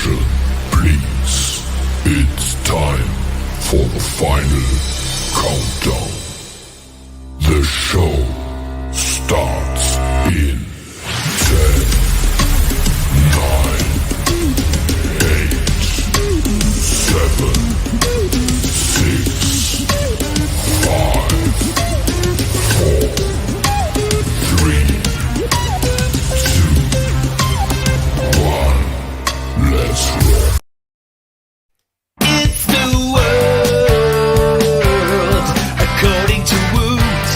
Attention, please. It's time for the final countdown. The show starts in 10, 9, 8, 7, 6, 5, 4, 3, 2, 1. Let's roll. It's the world according to Woot.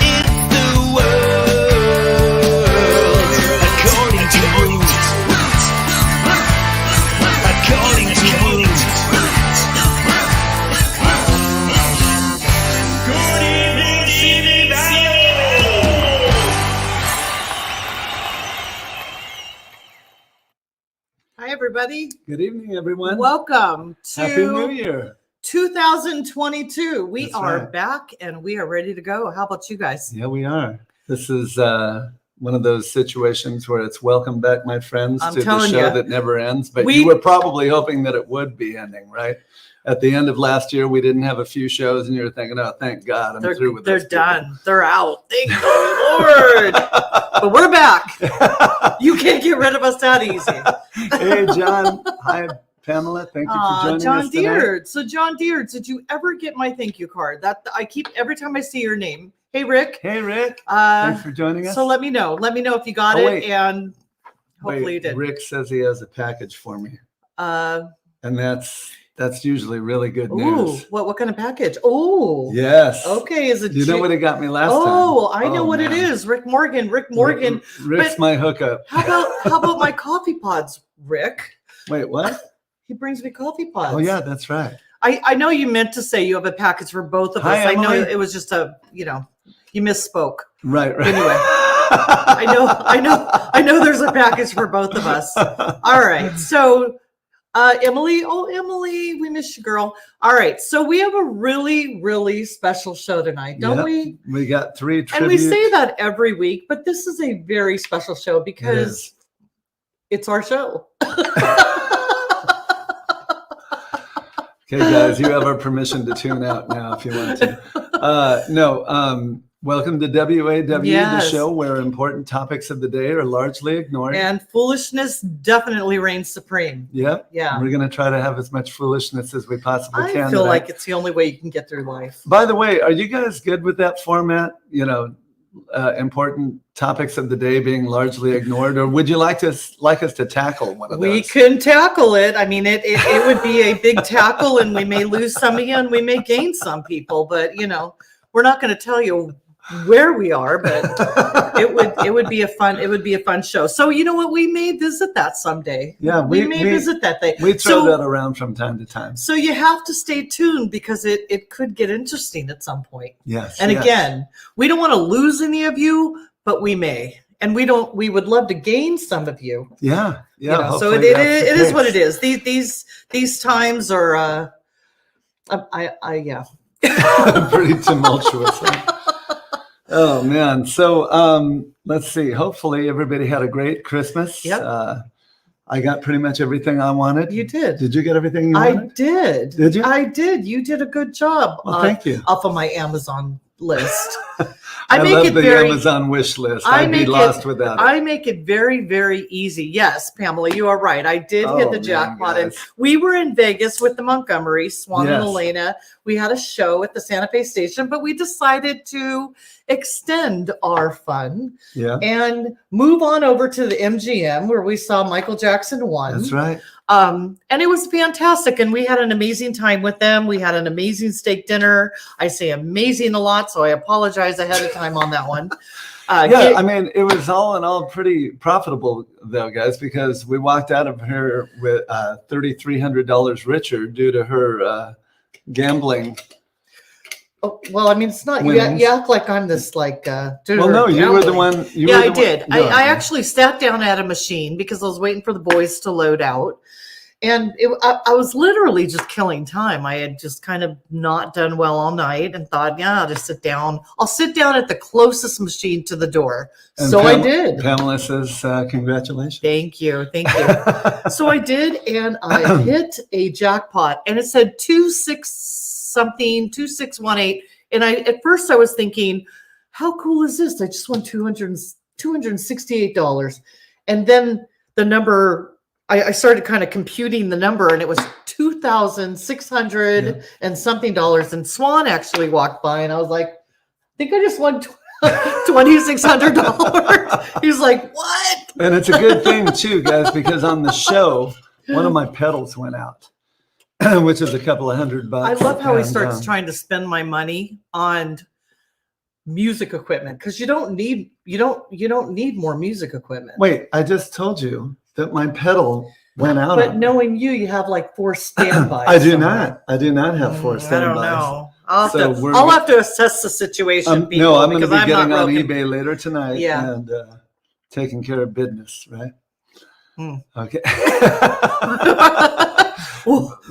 It's the world according to Woot. According to Woot. Good evening, City Valley. Hi, everybody. Good evening, everyone. Welcome to Happy New Year. 2022. We That's are right. back and we are ready to go. How about you guys? Yeah, we are. This is one of those situations where it's welcome back, my friends, I'm to the telling show ya. that never ends. But We- you were probably hoping that it would be ending, right? At the end of last year, we didn't have a few shows, and you were thinking, oh, thank God, I'm through with They're those people." done. They're out. Thank the Lord. But we're back. You can't get rid of us that easy. Hey, John. Hi, Pamela. Thank you for joining John us tonight. Deere. So John Deere, did you ever get my thank you card? That I keep every time I see your name. Hey, Rick. Hey, Rick. Thanks for joining us. So let me know. Let me know if you got Oh, it, wait. and hopefully Wait, you did. Rick says he has a package for me, Uh, and that's usually really good ooh, news. what kind of package? Oh, Yes. okay. Is it? You know what he got me last time? Oh, I know what it man. is. Rick Morgan. Rick Morgan. Rick's But- my hookup. How about my coffee pods, Rick? Wait, what? He brings me coffee pods. Oh, yeah, that's right. I know you meant to say you have a package for both of us. Hi, I know Emily. it was just you misspoke. Right. Anyway. I know there's a package for both of us. All right. So Emily, Emily, we miss you, girl. All right. So we have a really, really special show tonight, don't Yep. we? We got 3 And tributes. we say that every week, but this is a very special show because it's our show. Okay, guys, you have our permission to tune out now if you want to. Welcome to WAW, the Yes. show where important topics of the day are largely ignored. And foolishness definitely reigns supreme. Yep. Yeah. We're going to try to have as much foolishness as we possibly I can feel today. like it's the only way you can get through life. By the way, are you guys good with that format? Important topics of the day being largely ignored, or would you like us to tackle one of We those? can tackle it. I mean, it would be a big tackle, and we may lose some of you, and we may gain some people. But we're not going to tell you where we are, but it would be a fun show. So you know what? We may visit that someday. Yeah, we may visit that thing. We throw So- that around from time to time. So you have to stay tuned because it could get interesting at some point. Yes. And yes. again, we don't want to lose any of you, but we may. And we would love to gain some of you. Yeah. Yeah. So it is what it is. These times are yeah. Pretty tumultuous. Huh? Oh man. So let's see. Hopefully everybody had a great Christmas. Yep. I got pretty much everything I wanted. You did. Did you get everything you I wanted? did. Did you? I did. You did a good job. Well, thank you. Off of my Amazon list. I make love it the very Amazon wish list. I I'd be make it- lost without it. I make it very, very easy. Yes, Pamela, you are right. I did hit the man, jackpot. And guys. we were in Vegas with the Montgomery, Swan and Yes. Elena. We had a show at the Santa Fe station, but we decided to extend our fun Yeah. and move on over to the MGM where we saw Michael Jackson 1. That's right. And it was fantastic. And we had an amazing time with them. We had an amazing steak dinner. I say amazing a lot, so I apologize ahead of time on that one. Yeah, I mean, it was all in all pretty profitable, though, guys, because we walked out of here with $3,300 richer due to her gambling. Oh, well, I mean, it's not. You Winnings. act like I'm this well, Well, no, you were the one. Yeah, I did. I actually sat down at a machine because I was waiting for the boys to load out, And I was literally just killing time. I had just kind of not done well all night and thought, yeah, I'll just sit down. I'll sit down at the closest machine to the door. And So I did. Pamela says, congratulations. Thank you. So I did, and I hit a jackpot, and it said 2618. And at first I was thinking, how cool is this? I just won $268. And then the number, I started kind of computing the number, and it was $2,600 and something dollars. And Swan actually walked by, and I was like, I think I just won $2,600. He was like, what? And it's a good thing too, guys, because on the show, one of my pedals went out, which is a couple of $100. I love how he starts trying to spend my money on music equipment, because you don't need more music equipment. Wait, I just told you that my pedal went out. But knowing you have like 4 standbys. I do not have 4 standbys. I don't know. I'll have to assess the situation. No, I'm going to be getting on eBay later tonight. Yeah. And taking care of business, right? Okay.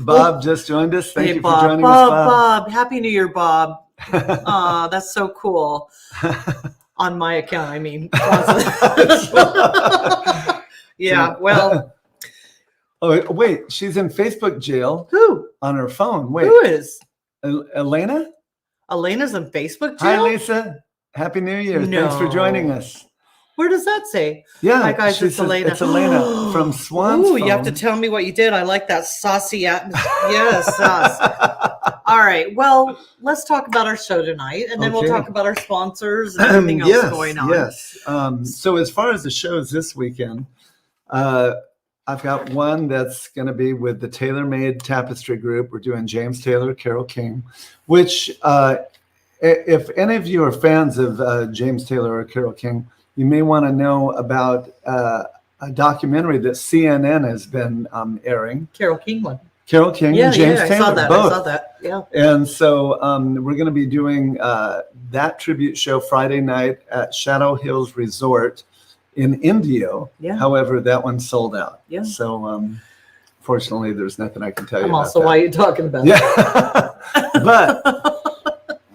Bob just joined us. Thank you for joining us, Bob. Bob, Happy New Year, Bob. That's so cool. On my account, I mean. Yeah, well. Oh, wait, she's in Facebook jail. Who? On her phone. Wait. Who is? Elena? Elena's in Facebook jail? Hi, Lisa. Happy New Year. No. Thanks for joining us. Where does that say? Yeah. Hi, guys, it's Elena. It's Elena from Swan's Ooh, phone. you have to tell me what you did. I like that saucy atmosphere. Yes, sauce. All right. Well, let's talk about our show tonight, and then we'll talk about our sponsors and everything else going on. Yes. So as far as the shows this weekend, I've got one that's going to be with the Tailor-Made Tapestry Group. We're doing James Taylor, Carole King, which if any of you are fans of James Taylor or Carole King, you may want to know about a documentary that CNN has been airing. Carole King one. Carole King and James Taylor, both. I saw that. Yeah. And so we're going to be doing that tribute show Friday night at Shadow Hills Resort in Indio. Yeah. However, that one's sold out. Yeah. So fortunately, there's nothing I can tell you I'm about also that. why you're talking about it. But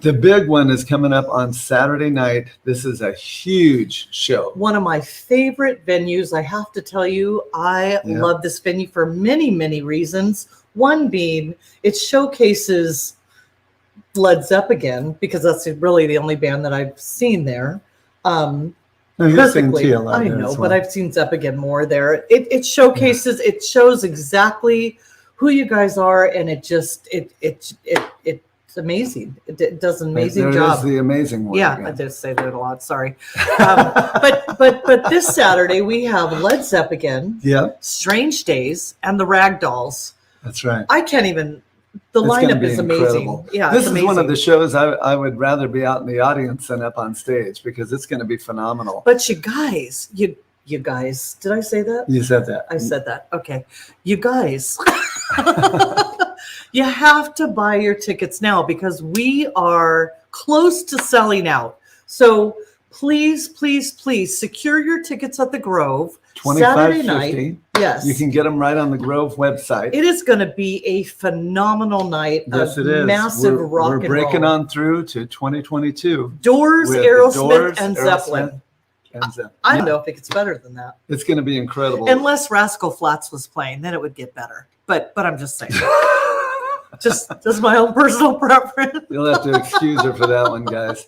the big one is coming up on Saturday night. This is a huge show. One of my favorite venues. I have to tell you, I love this venue for many, many reasons. One being it showcases Led Zeppelin, because that's really the only band that I've seen there. Perfectly, I know, but I've seen Zeppelin more there. It showcases, it shows exactly who you guys are, and it's amazing. It does an amazing job. There's the amazing one. Yeah, again. I did say that a lot. Sorry, but this Saturday we have Led Zeppelin, Strange Days, and the Ragdolls. That's right. I can't even. The lineup is amazing. Incredible. Yeah, this is amazing. One of the shows I would rather be out in the audience than up on stage, because it's going to be phenomenal. But you guys, did I say that? You said that. I said that. Okay. You guys, you have to buy your tickets now, because we are close to selling out. So please, please, please secure your tickets at the Grove. Saturday night. Yes. You can get them right on the Grove website. It is going to be a phenomenal night. Yes, it is. Massive rock and roll. We're breaking on through to 2022. Doors, Aerosmith, and Zeppelin. I don't know if it gets better than that. It's going to be incredible. Unless Rascal Flatts was playing, then it would get better. But I'm just saying. Just my own personal preference. You'll have to excuse her for that one, guys.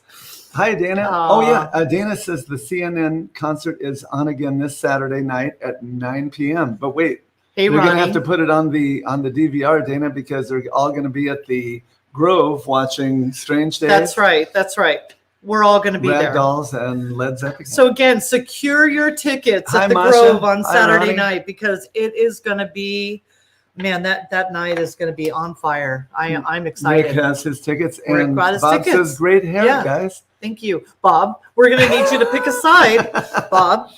Hi, Dana. Oh, yeah. Dana says the CNN concert is on again this Saturday night at 9 p.m. But wait, you're going to have to put it on the DVR, Dana, because they're all going to be at the Grove watching Strange Days. That's right. That's right. We're all going to be there. Ragdolls and Led Zeppelin. So again, secure your tickets at the Grove on Saturday night, because it is going to be, man, that night is going to be on fire. I'm excited. Nick has his tickets, and Bob says great hair, guys. Thank you, Bob. We're going to need you to pick a side, Bob.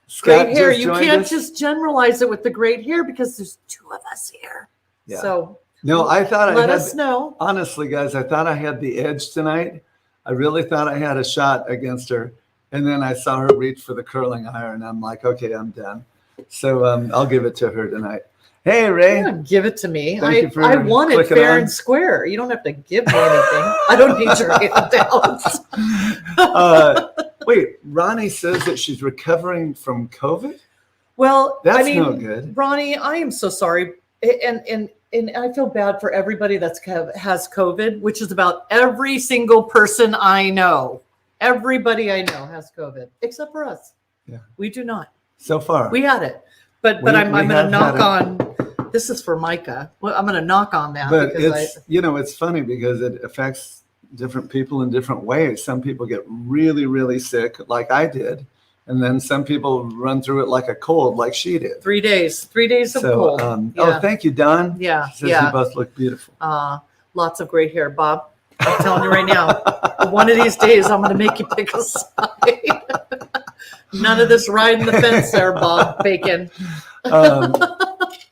Scott, great hair. You can't just generalize it with the great hair, because there's 2 of us here. Yeah. So no, I thought let us know. Honestly, guys, I thought I had the edge tonight. I really thought I had a shot against her, and then I saw her reach for the curling iron. I'm like, okay, I'm done. So I'll give it to her tonight. Hey, Ray. Yeah, give it to me. Thank you for I want it clicking fair on. and square. You don't have to give me anything. I don't need your handouts. Wait, Ronnie says that she's recovering from COVID? Well, That's I mean, no good. Ronnie, I am so sorry. And I feel bad for everybody has COVID, which is about every single person I know. Everybody I know has COVID, except for us. Yeah. We do not. So far. We had it. But We I'm going to have knock had on, this is for Micah. Well, I'm going to knock on that. But because it's, it's funny because it affects different people in different ways. Some people get really, really sick, like I did. And then some people run through it like a cold, like she did. 3 days of cold. Oh, thank you, Don. Yeah. She says you both look beautiful. Lots of great hair, Bob. I'm telling you right now, one of these days I'm going to make you pick a side. None of this riding the fence there, Bob Bacon.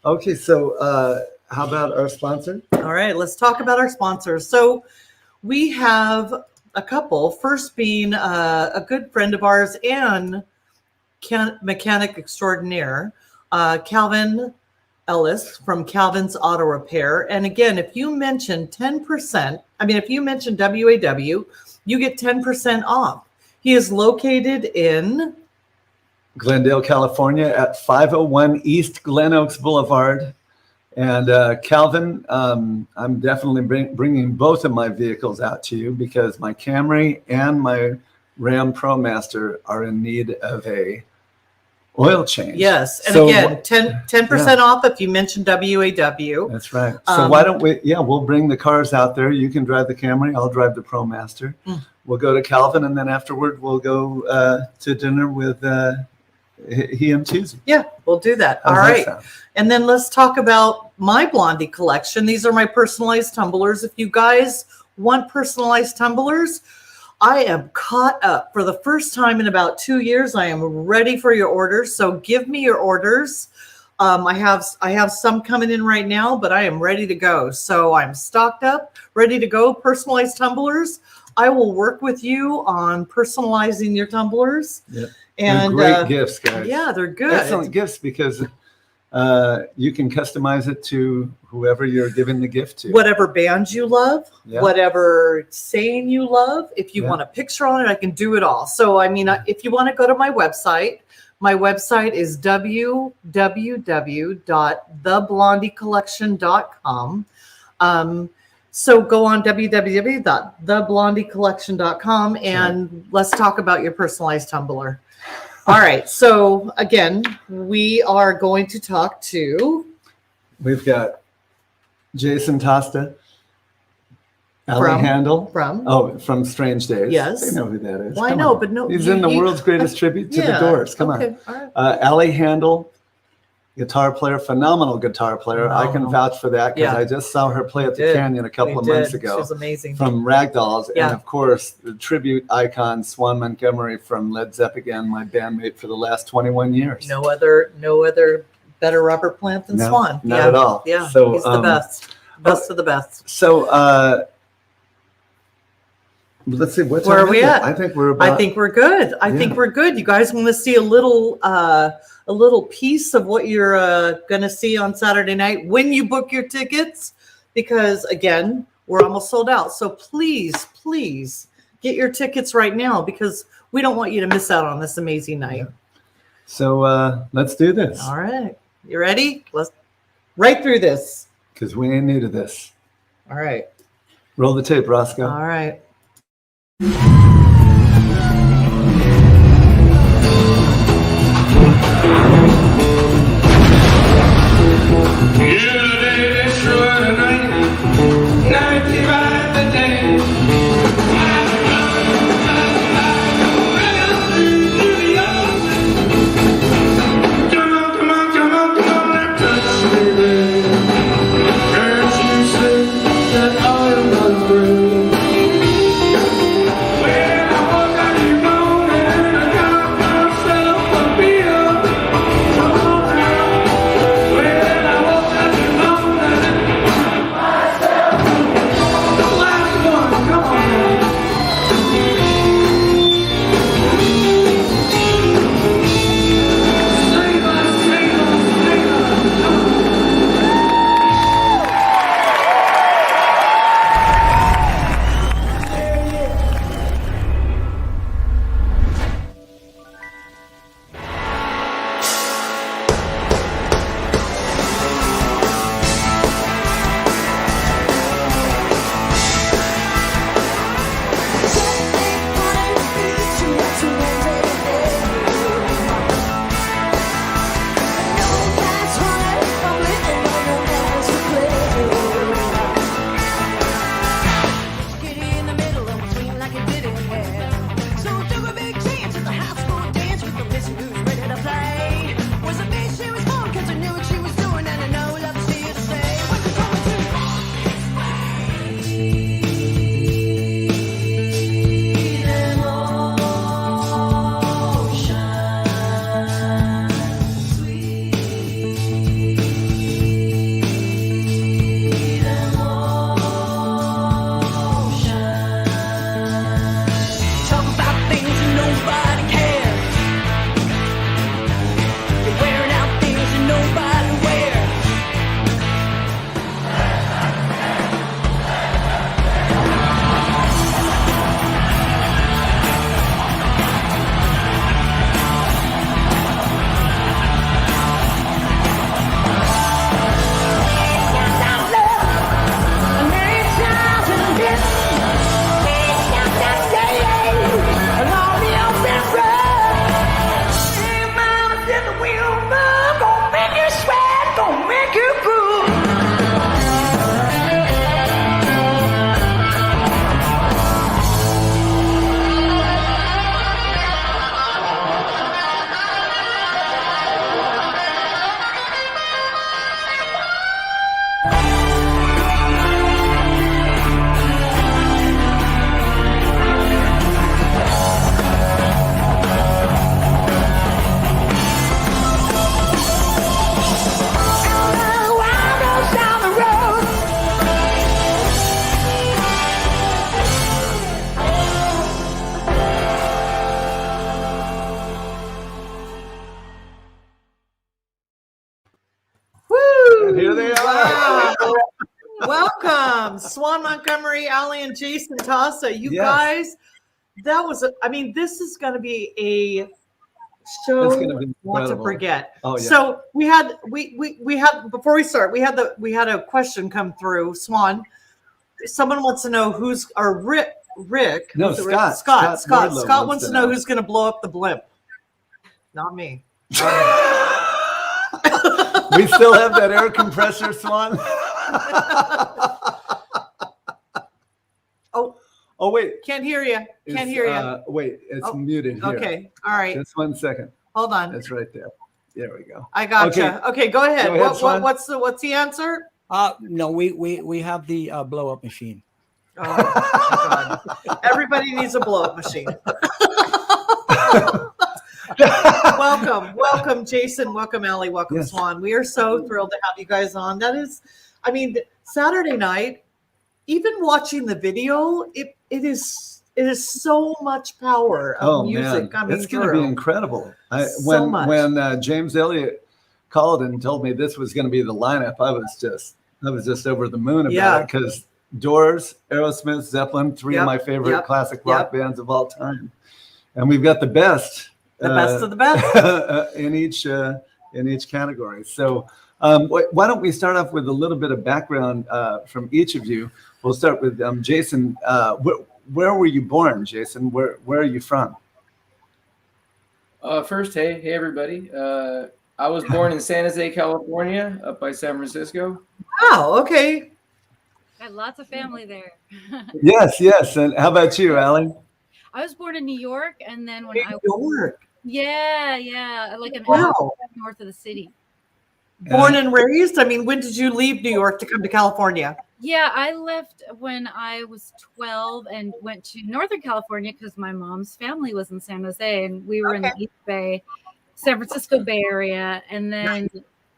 Okay, so how about our sponsor? All right, let's talk about our sponsors. So we have a couple, first being a good friend of ours and mechanic extraordinaire, Calvin Ellis from Calvin's Auto Repair. And again, if you mention 10%, if you mention WAW, you get 10% off. He is located in Glendale, California at 501 East Glen Oaks Boulevard. And Calvin, I'm definitely bringing both of my vehicles out to you because my Camry and my Ram ProMaster are in need of a oil change. Yes. And so, again, 10% off if you mention WAW. That's right. So why don't we'll bring the cars out there. You can drive the Camry. I'll drive the ProMaster. We'll go to Calvin, and then afterward we'll go to dinner with he and Tuesday. Yeah, we'll do that. How's All that right. sound? And then let's talk about my Blondie collection. These are my personalized tumblers. If you guys want personalized tumblers, I am caught up. For the first time in about 2 years, I am ready for your orders. So give me your orders. I have some coming in right now, but I am ready to go. So I'm stocked up, ready to go. Personalized tumblers. I will work with you on personalizing your tumblers. Yep. And they're great gifts, guys. Yeah, they're good. Excellent gifts because you can customize it to whoever you're giving the gift to. Whatever band you love, whatever saying you love. If you want a picture on it, I can do it all. So, if you want to go to my website is www.theblondiecollection.com. So go on www.theblondiecollection.com and let's talk about your personalized tumbler. All right. So again, we are going to talk to. We've got Jason Tosta, Handal from Strange Days. Yes, they know who that is. Well, I know, but no, he's in the world's greatest tribute to the Doors. Come on, right. Handal, guitar player, phenomenal guitar player. I can vouch for that because I just saw her play at the Canyon a couple of months ago. She was amazing. From Ragdolls, and of course the tribute icon Swan Montgomery from Led Zeppelin, my bandmate for the last 21 years. No other better rubber plant than Swan. Not at all. Yeah, so he's the best of the best. So let's see, where are we at? I think we're good. I think we're good. You guys want to see a little piece of what you're going to see on Saturday night when you book your tickets, because again, we're almost sold out. So please get your tickets right now because we don't want you to miss out on this amazing night. Yeah. So let's do this. All right. You ready? Let's right through this. Because we ain't new to this. All right. Roll the tape, Roscoe. All right. Well, Welcome, Swan, Montgomery, Allie, and Jason Tosta. You Yes. guys, that was, this is going to be a show It's gonna be want to incredible. forget. Oh, yeah. So we had before we start, we had a question come through. Swan, someone wants to know who's Rick. No, who's it? Scott. Scott Wardlow wants to know who's going to blow up the blimp. Not me. We still have that air compressor, Swan. Oh, wait. Can't hear you. Can't hear you. Wait, it's Oh, muted here. Okay. All right. Just 1 second. Hold on. It's right there. There we go. I gotcha. Okay, go ahead. Go ahead, Swan. What's the answer? No, we have the blow up machine. Oh my God. Everybody needs a blow up machine. Welcome, Jason. Welcome, Allie. Welcome, Yes. Swan. We are so thrilled to have you guys on. That is, Saturday night. Even watching the video, it is so much power of music coming it's through. going to be incredible. So much. When James Elliott called and told me this was going to be the lineup, I was just over the moon about it, because Doors, Aerosmith, Zeppelin, three of my favorite classic rock bands of all time, and we've got the best of the best in each category. So why don't we start off with a little bit of background from each of you? We'll start with Jason. Where were you born, Jason? Where are you from? First, hey everybody. I was born in San Jose, California, up by San Francisco. Wow. Okay. Got lots of family there. Yes. And how about you, Allie? I was born in New York, and then when New York. yeah, like an Wow. hour north of the city. Born and raised. When did you leave New York to come to California? Yeah, I left when I was 12 and went to Northern California because my mom's family was in San Jose, and we were in the East Bay, San Francisco Bay Area. And then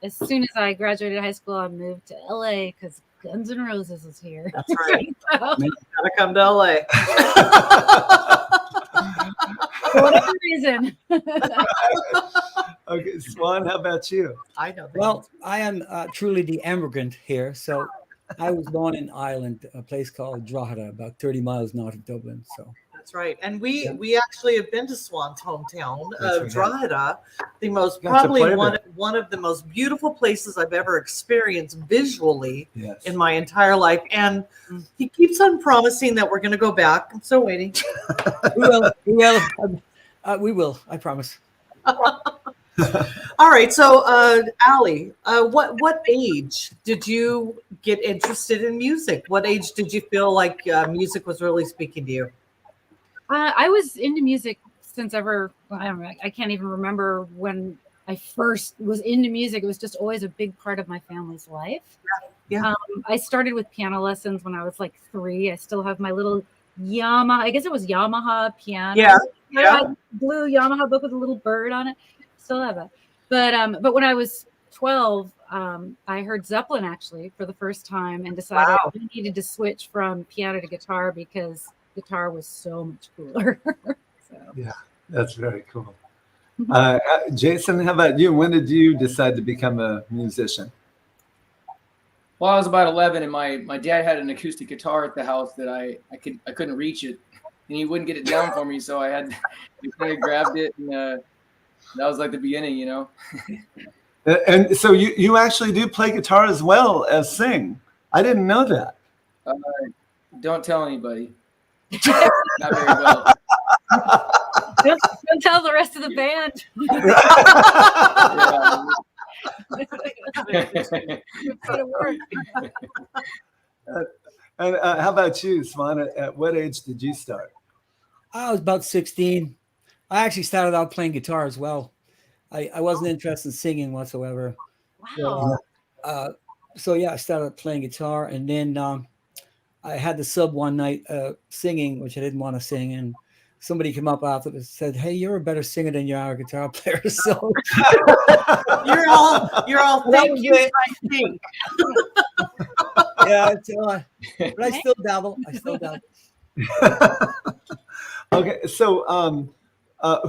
as soon as I graduated high school, I moved to LA because Guns N' Roses is here. That's right. So, Gotta come to LA. for whatever reason. Okay, Swan, how about you? I know. Well, I am truly the immigrant here. So I was born in Ireland, a place called Drogheda, about 30 miles north of Dublin. So That's right. And we actually have been to Swan's hometown Yes, of we Drogheda, the most Got to probably play one of the most beautiful places I've ever experienced visually Yes. in my entire life. And he keeps on promising that we're going to go back. I'm still waiting. we will, I promise. All right. So, Allie, what age did you get interested in music? What age did you feel like music was really speaking to you? I was into music since ever. I don't know. I can't even remember when I first was into music. It was just always a big part of my family's life. Yeah. I started with piano lessons when I was like 3. I still have my little Yamaha. I guess it was Yamaha piano. Yeah. My blue Yamaha book with a little bird on it. Still have it. But when I was 12, I heard Zeppelin actually for the first time and decided I needed to switch from piano to guitar because guitar was so much cooler. So. Yeah, that's very cool. Jason, how about you? When did you decide to become a musician? Well, I was about 11, and my dad had an acoustic guitar at the house that I couldn't reach it, and he wouldn't get it down for me, so I had I grabbed it, and that was like the beginning, you know. And so you actually do play guitar as well as sing. I didn't know that. Don't tell anybody. Not very well. Don't tell the rest of the band. And how about you, Swan? At what age did you start? I was about 16. I actually started out playing guitar as well. I wasn't interested in singing whatsoever. Wow. So yeah, I started playing guitar, and then I had the sub one night singing, which I didn't want to sing, and somebody came up after and said, "Hey, you're a better singer than you are a guitar player." So you're all thank you. I think. Yeah, but I still dabble. Okay, so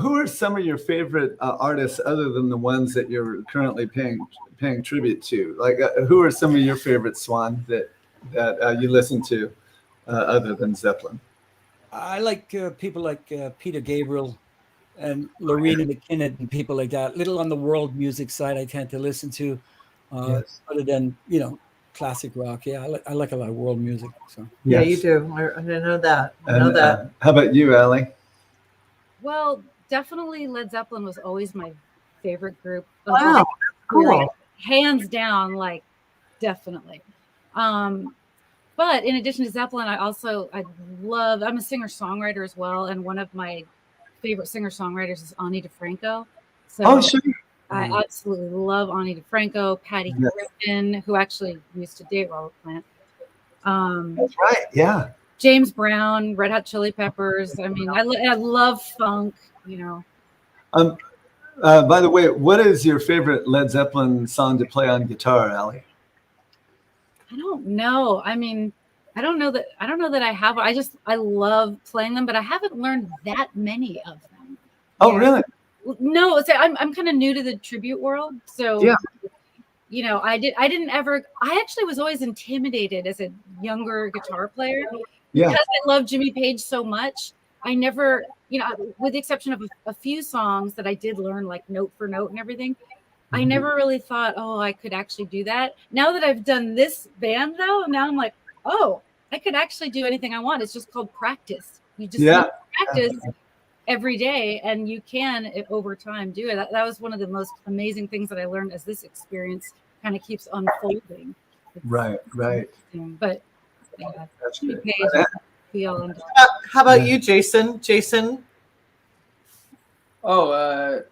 who are some of your favorite artists other than the ones that you're currently paying tribute to? Like, who are some of your favorite, Swan, that that you listen to other than Zeppelin? I like people like Peter Gabriel and Lorena McKinnon and people like that. Little on the world music side, I tend to listen to, Yes. other than classic rock. Yeah, I like a lot of world music. So Yeah, you Yes. do. I know that. I know And, that. how about you, Allie? Well, definitely Led Zeppelin was always my favorite group of Wow, all cool. period. Hands down, like definitely. But in addition to Zeppelin, I'm a singer-songwriter as well, and one of my favorite singer-songwriters is Ani DeFranco. So Oh, sure. I absolutely love Ani DeFranco, Patty Yes. Griffin, who actually used to date Robert Plant. That's right. Yeah. James Brown, Red Hot Chili Peppers. I mean, I love funk, By the way, what is your favorite Led Zeppelin song to play on guitar, Allie? I don't know. I mean, I don't know that I have. I love playing them, but I haven't learned that many of them. Oh, Yeah. really? No, I'm kind of new to the tribute world, so Yeah. I actually was always intimidated as a younger guitar player Yeah. because I love Jimmy Page so much. I never, with the exception of a few songs that I did learn like note for note and everything, I never really thought, oh, I could actually do that. Now that I've done this band though, now I'm like, oh, I could actually do anything I want. It's just called practice. You just need to practice every day, and you can over time do it. That was one of the most amazing things that I learned as this experience kind of keeps unfolding. Right. But yeah, That's Jimmy good. Page, I feel and How about you, Jason? Jason? Oh,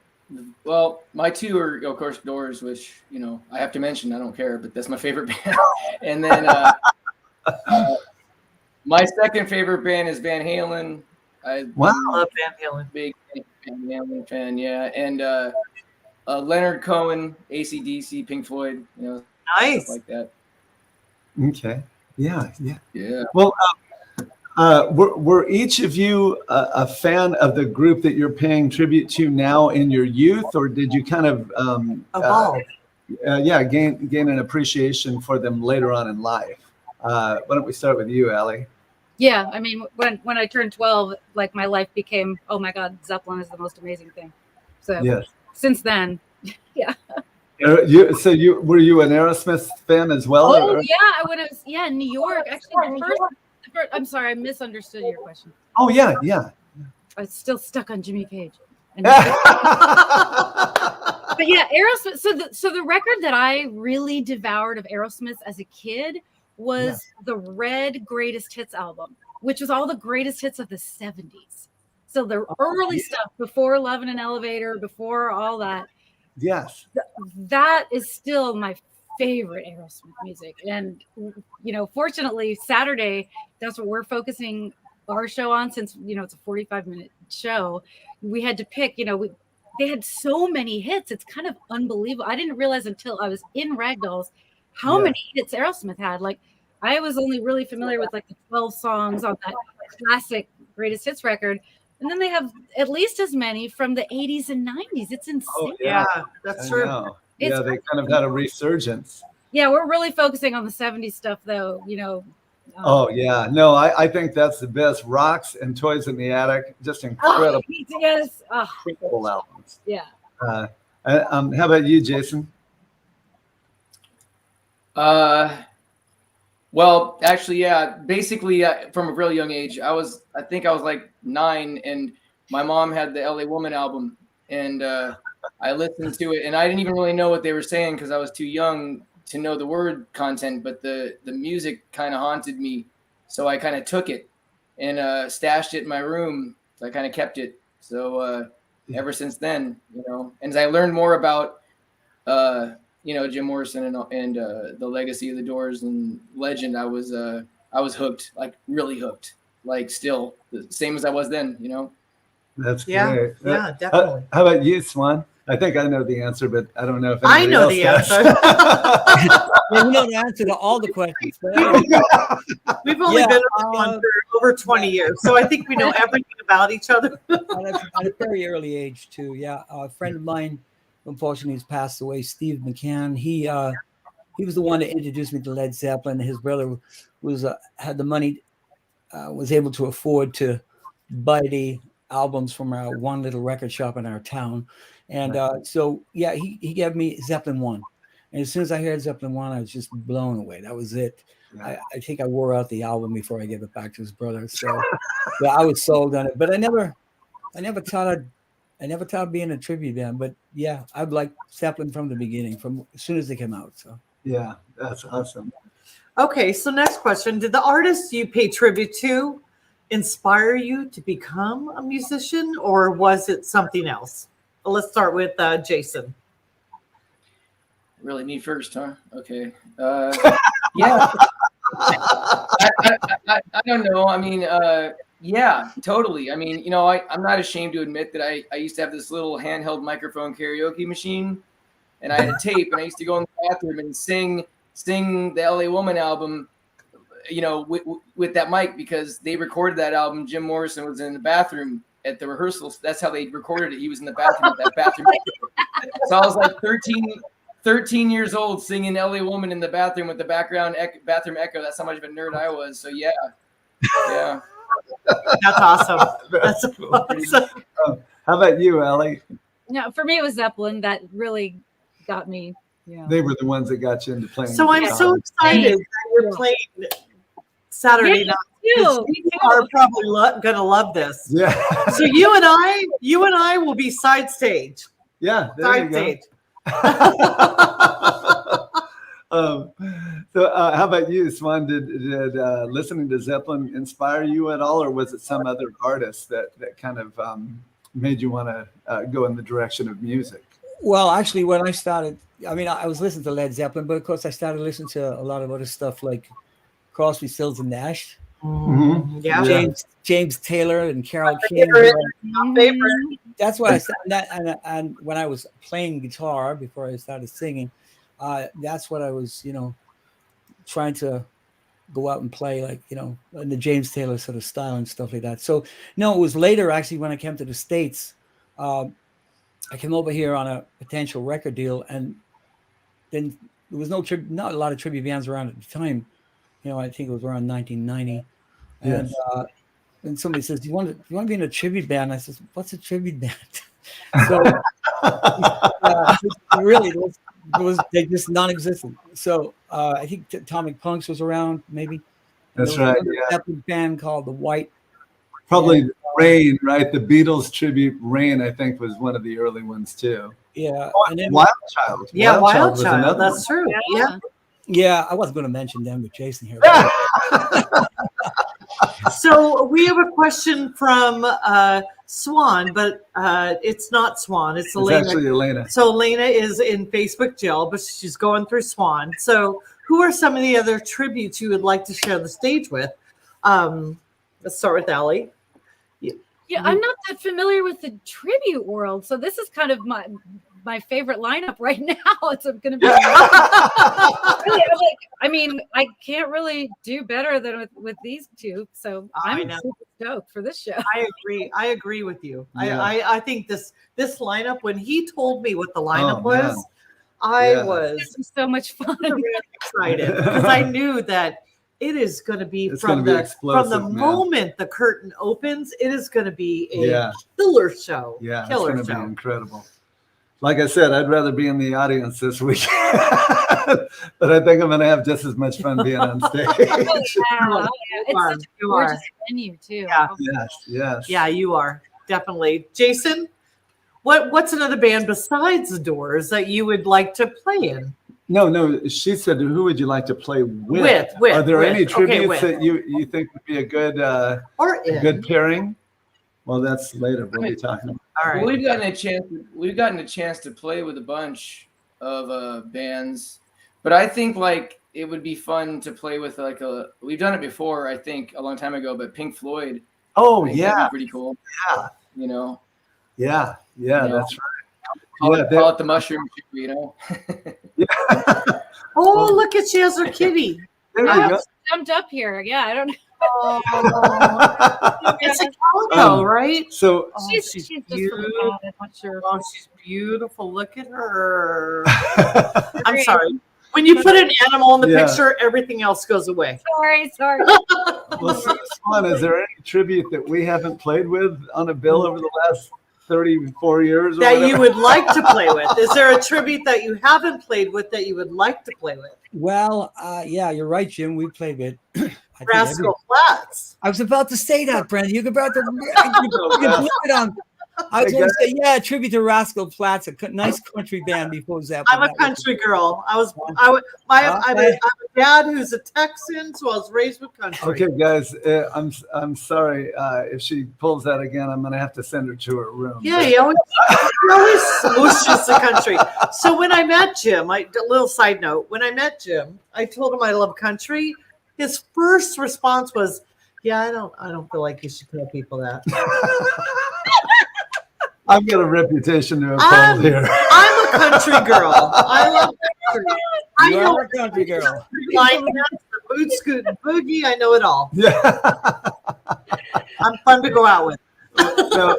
well, my two are, of course, Doors, which, I have to mention. I don't care, but that's my favorite band. And then my second favorite band is Van Halen. Wow. I love Van Halen. Big Van Halen fan, yeah. And Leonard Cohen, AC/DC, Pink Floyd, Nice. stuff like that. Okay. Yeah. Yeah. Well, were each of you a fan of the group that you're paying tribute to now in your youth, or did you kind of Evolve. gain an appreciation for them later on in life? Why don't we start with you, Allie? yeah. I mean, when I turned 12, like my life became, oh my God, Zeppelin is the most amazing thing. So Yes. since then, yeah. Were you an Aerosmith fan as well? Oh or- yeah, in New York. Actually, the first, I'm sorry, I misunderstood your question. Oh yeah. I was still stuck on Jimmy Page. And- Yeah. but yeah, Aerosmith. So the record that I really devoured of Aerosmith as a kid was the Red Greatest Hits album, which was all the greatest hits of the 70s. So the early stuff before Love in an Elevator, before all that. Yes. That is still my favorite Aerosmith music. And, fortunately, Saturday, that's what we're focusing our show on, since, it's a 45-minute show. We had to pick, they had so many hits. It's kind of unbelievable. I didn't realize until I was in Ragdolls how many hits Aerosmith had. Like, I was only really familiar with like the 12 songs on that classic greatest hits record. And then they have at least as many from the 80s and 90s. It's insane. Oh, Yeah, that's I true. know. It's Yeah, they kind of had a resurgence. Yeah, we're really focusing on the 70s stuff, though. Oh yeah, no, I think that's the best. Rocks and Toys in the Attic, just incredible, Yes. incredible albums. Yeah. How about you, Jason? Well, actually, yeah. Basically, from a really young age, I think I was like 9, and my mom had the LA Woman album, and I listened to it, and I didn't even really know what they were saying because I was too young to know the word content, but the music kind of haunted me, so I kind of took it and stashed it in my room. So I kind of kept it. So ever since then, and as I learned more about Jim Morrison and the legacy of the Doors and Legend, I was hooked, like really hooked, like still the same as I was then. That's Yeah, great. yeah, definitely. How about you, Swan? I think I know the answer, but I don't know if I anybody know else the does. answer. Yeah, we know the answer to all the questions. But anyway, We've only Yeah, been on one for over 20 years, so I think we know everything about each other. at a very early age too. Yeah, a friend of mine, unfortunately, has passed away. Steve McCann. He he was the one that introduced me to Led Zeppelin. His brother was had the money, was able to afford to buy the albums from our one little record shop in our town. And so, yeah, he gave me Zeppelin 1. And as soon as I heard Zeppelin 1, I was just blown away. That was it. Yeah. I think I wore out the album before I gave it back to his brother. So yeah, I was sold on it. But I never thought being a tribute band. But yeah, I'd like Zeppelin from the beginning, from as soon as they came out. So Yeah, that's awesome. Okay, so next question. Did the artists you pay tribute to inspire you to become a musician, or was it something else? Well, let's start with Jason. Really, me first, huh? Okay. Yeah. I don't know. I mean, yeah, totally. I mean, you know, I'm not ashamed to admit that I used to have this little handheld microphone karaoke machine, and I had a tape, and I used to go in the bathroom and sing the LA Woman album, you know, with that mic, because they recorded that album. Jim Morrison was in the bathroom at the rehearsals. That's how they recorded it. He was in the bathroom with that bathroom. So I was like 13 years old singing LA Woman in the bathroom with the bathroom echo. That's how much of a nerd I was. So yeah. That's awesome. That's cool. awesome. How about you, Ellie? No, for me it was Zeppelin that really got me. Yeah. They were the ones that got you into playing. So I'm guitar. so excited that you're playing Saturday night. You. You are probably going to love this. Yeah. So you and I will be side stage. Yeah. There Side you go. stage. So how about you, Swan? Did listening to Zeppelin inspire you at all, or was it some other artist that kind of made you want to go in the direction of music? well, actually, when I started, I mean, I was listening to Led Zeppelin, but of course I started listening to a lot of other stuff like Crosby, Stills, and Nash, Mm-hmm. Yeah. James Taylor, and Carole King. Favorite. That's why I started that, and when I was playing guitar before I started singing, that's what I was, trying to go out and play, like, in the James Taylor sort of style and stuff like that. So no, it was later actually when I came to the States. I came over here on a potential record deal, and then there was not a lot of tribute bands around at the time. I think it was around 1990. Yes. And somebody says, "Do you want to be in a tribute band?" I says, "What's a tribute band?" So really, they just non-existent. So I think Atomic Punks was around, maybe. That's There was right. another Yeah. Zeppelin band called the White. Probably Rain, right? The Beatles tribute Rain, I think, was one of the early ones too. Yeah, Oh, and then Wild Child. Yeah, Wild was Child. another That's one. true. Yeah. yeah, I wasn't going to mention them with Jason here. So we have a question from Swan, but it's not Swan. It's It's Elena. actually Elena. So Elena is in Facebook jail, but she's going through Swan. So who are some of the other tributes you would like to share the stage with? Let's start with Allie. Yeah, I'm not that familiar with the tribute world, so this is kind of my favorite lineup right now. It's going to be. Really, I mean, I can't really do better than with these two, so I I'm know. super stoked for this show. I agree with you. Yeah. I think this lineup, when he told me what the lineup Oh, was, man. I Yeah. was This is so much fun. really excited because I knew that it is going to be It's from gonna be the explosive, man. moment the curtain opens, it is going to be a Yeah. killer show. Yeah, it's Killer going to be show. incredible. Like I said, I'd rather be in the audience this week, but I think I'm going to have just as much fun being on stage. Yeah, it's are. such a You are. gorgeous venue too. Yeah. Yes, yes. Yeah, you are definitely. Jason, what's another band besides the Doors that you would like to play in? No. She said, "Who would you like to play with?" With, Are there with. any Okay, tributes with. that you think would be a good Or in? good pairing? Well, that's later. We'll be talking about. All right. We've gotten a chance to play with a bunch of bands, but I think like it would be fun to play with we've done it before, I think a long time ago, but Pink Floyd. Oh I think that'd yeah, be pretty cool. yeah, Yeah. yeah. You know. That's Call right. it the mushroom, Oh, look at she has her kitty. There you I go. was jumped up here. Yeah, I don't know. It's a calico, right? So Oh, She's she's just from beautiful. God, I'm not sure. Oh, she's beautiful. Look at her. I'm sorry. When you put an animal in the Yeah. picture, everything else goes away. Sorry. Well, Swan, is there any tribute that we haven't played with on a bill over the last 34 years? Or That you whatever? would like to play with. Is there a tribute that you haven't played with that you would like to play with? Well, yeah, you're right, Jim. We played with I think Rascal Flats. I was about to say that, Brandon. You're about to you blame it on. I was going to say, yeah, tribute to Rascal Flats, a nice country band before Zeppelin. I'm a That was- country girl. I'm a dad who's a Texan, so I was raised with country. Okay, guys, I'm sorry if she pulls that again. I'm gonna have to send her to her room. Yeah, he always swooshes the country. So when I met Jim, a little side note, when I met Jim, I told him I love country. His first response was, "Yeah, I don't feel like you should tell people that." I've got a reputation to uphold here. I'm a country girl. I love country. I You know are a country girl. line dance, the boot scoot and boogie. I know it all. Yeah. I'm fun to go out with. So,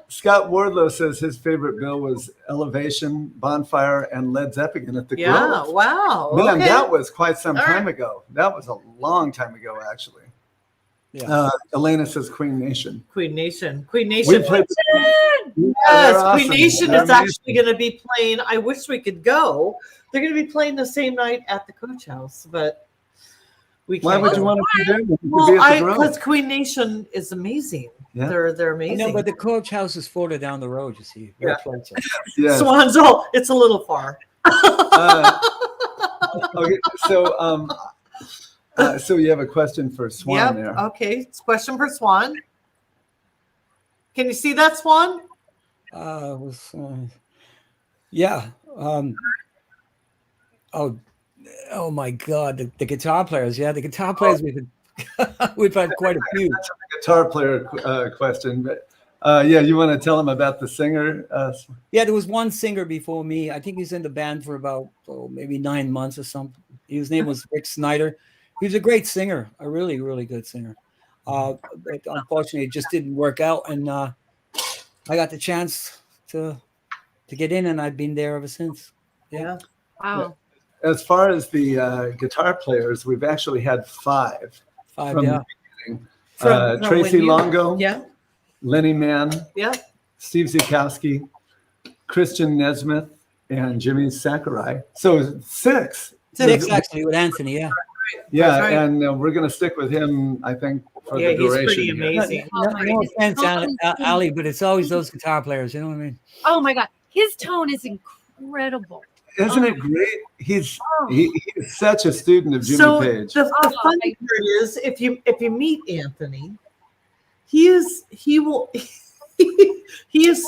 Scott Wardlow says his favorite bill was Elevation, Bonfire, and Led Zeppelin at the Yeah, Grove. wow. Man, Okay. that was quite some All time right. ago. That was a long time ago, actually. Yeah. Elena says Queen Nation. Queen Nation. We Nation. played. Yes, They're Queen awesome. Nation They're is actually going to be playing. I wish we could go. They're going to be playing the same night at the Coach House, but we can't. Why would you go. want to be there? You could be Well, at the Grove. because Queen Nation is amazing. Yeah. They're amazing. No, but the Coach House is further down the road, you see. Very closer. Yes. Swansville, it's a little far. Okay, so you have a question for Swan Yep. there. Okay. It's a question for Swan. Can you see that, Swan? Yeah. Oh my God, the guitar players. Yeah, the guitar players. We've had quite a few. Guitar player question, but yeah, you want to tell him about the singer? Yeah, there was one singer before me. I think he's in the band for about maybe 9 months or something. His name was Rick Snyder. He was a great singer, a really, really good singer. But unfortunately, it just didn't work out, and I got the chance to get in, and I've been there ever since. Yeah. Wow. As far as the guitar players, we've actually had five. Five, From yeah. the beginning. From Tracy when you- Longo, Yeah. Lenny Mann, Yeah. Steve Zukowski, Christian Nesmith, and Jimmy Sakurai. So six. Six actually with Anthony, yeah. Yeah, That's right. and we're going to stick with him, I think, for Yeah, the he's duration. pretty here. amazing. No offense, Ali, but it's always those guitar players, you know what I mean? Oh my God. His tone is incredible. Isn't it great? He's such a student of Jimmy So Page. the funny part is, if you meet Anthony, he is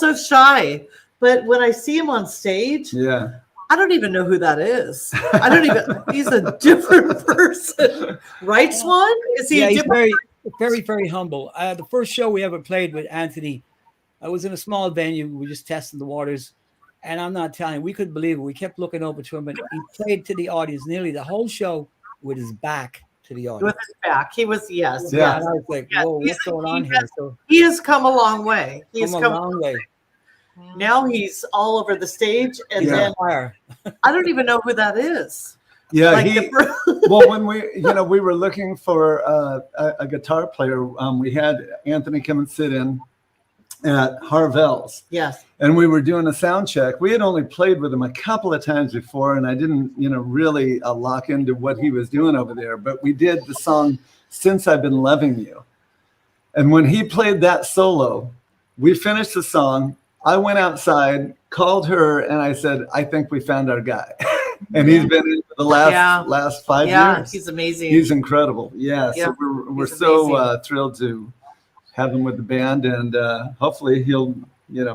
so shy. But when I see him on stage, Yeah. I don't even know who that is. I don't even. He's a different person, right, Swan? Is he Yeah, a he's different? very humble. The first show we ever played with Anthony, I was in a small venue. We were just testing the waters. And I'm not telling you, we couldn't believe it. We kept looking over to him, and he played to the audience nearly the whole show with his back to the audience. With his back, he was yes. Yeah. And I was like, Yeah, whoa, he's- what's going on he here? has- So He has come a long way. He's come a come. long way. Now he's all over the stage, and Yeah. then Fire. I don't even know who that is. Yeah, Like he. the- Well, when we were looking for a guitar player, we had Anthony come and sit in at Harvell's, yes. and we were doing a sound check. We had only played with him a couple of times before, and I didn't, really lock into what he was doing over there. But we did the song "Since I've Been Loving You," and when he played that solo, we finished the song. I went outside, called her, and I said, "I think we found our guy." And he's been in for the last 5 Yeah, years. he's amazing. He's incredible. Yeah. Yeah, So we're he's so amazing. thrilled to have him with the band, and hopefully he'll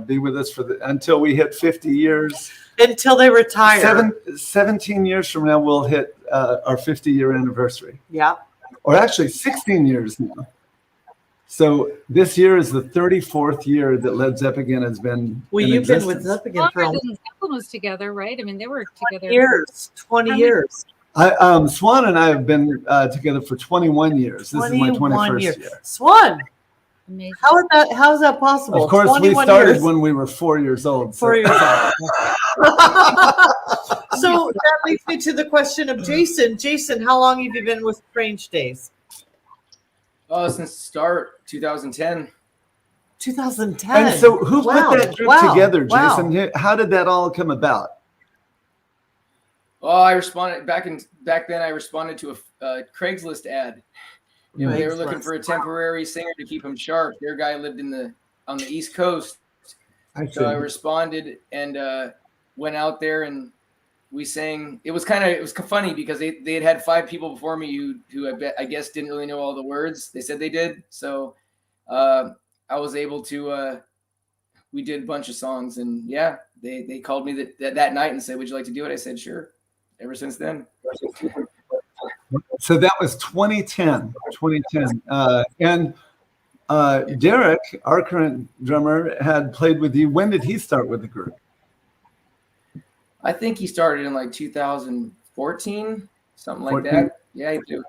be with us until we hit 50 years. Until they retire. 17 years from now, we'll hit our 50-year anniversary, Yeah. or actually 16 years now. So this year is the 34th year that Led Zeppelin has been. Well, in you've been with existence. Zeppelin for Longer than Zeppelin was together, right? I mean, they were together. 20 years. 20 years. Swan and I have been together for 21 years. This is my 21st years. year. Swan, Amazing. How's that possible? Of course, we 21 started years. when we were 4 years old. So. 4 years old. So that leads me to the question of Jason. Jason, how long have you been with Strange Days? Oh, since the start, 2010. 2010. And so who Wow. put that group Wow. together, Wow. Jason? How did that all come about? Oh, I responded back then. I responded to a Craigslist ad. You know, they were looking for a temporary singer to keep them sharp. Their guy lived on the East Coast, so I responded and went out there and we sang. It was funny because they had 5 people before me who I guess didn't really know all the words. They said they did, so I was able to. We did a bunch of songs, and yeah, they called me that night and said, "Would you like to do it?" I said, "Sure." Ever since then. So that was 2010. And Derek, our current drummer, had played with you. When did he start with the group? I think he started in like 2014, something like 14. that. Yeah, he did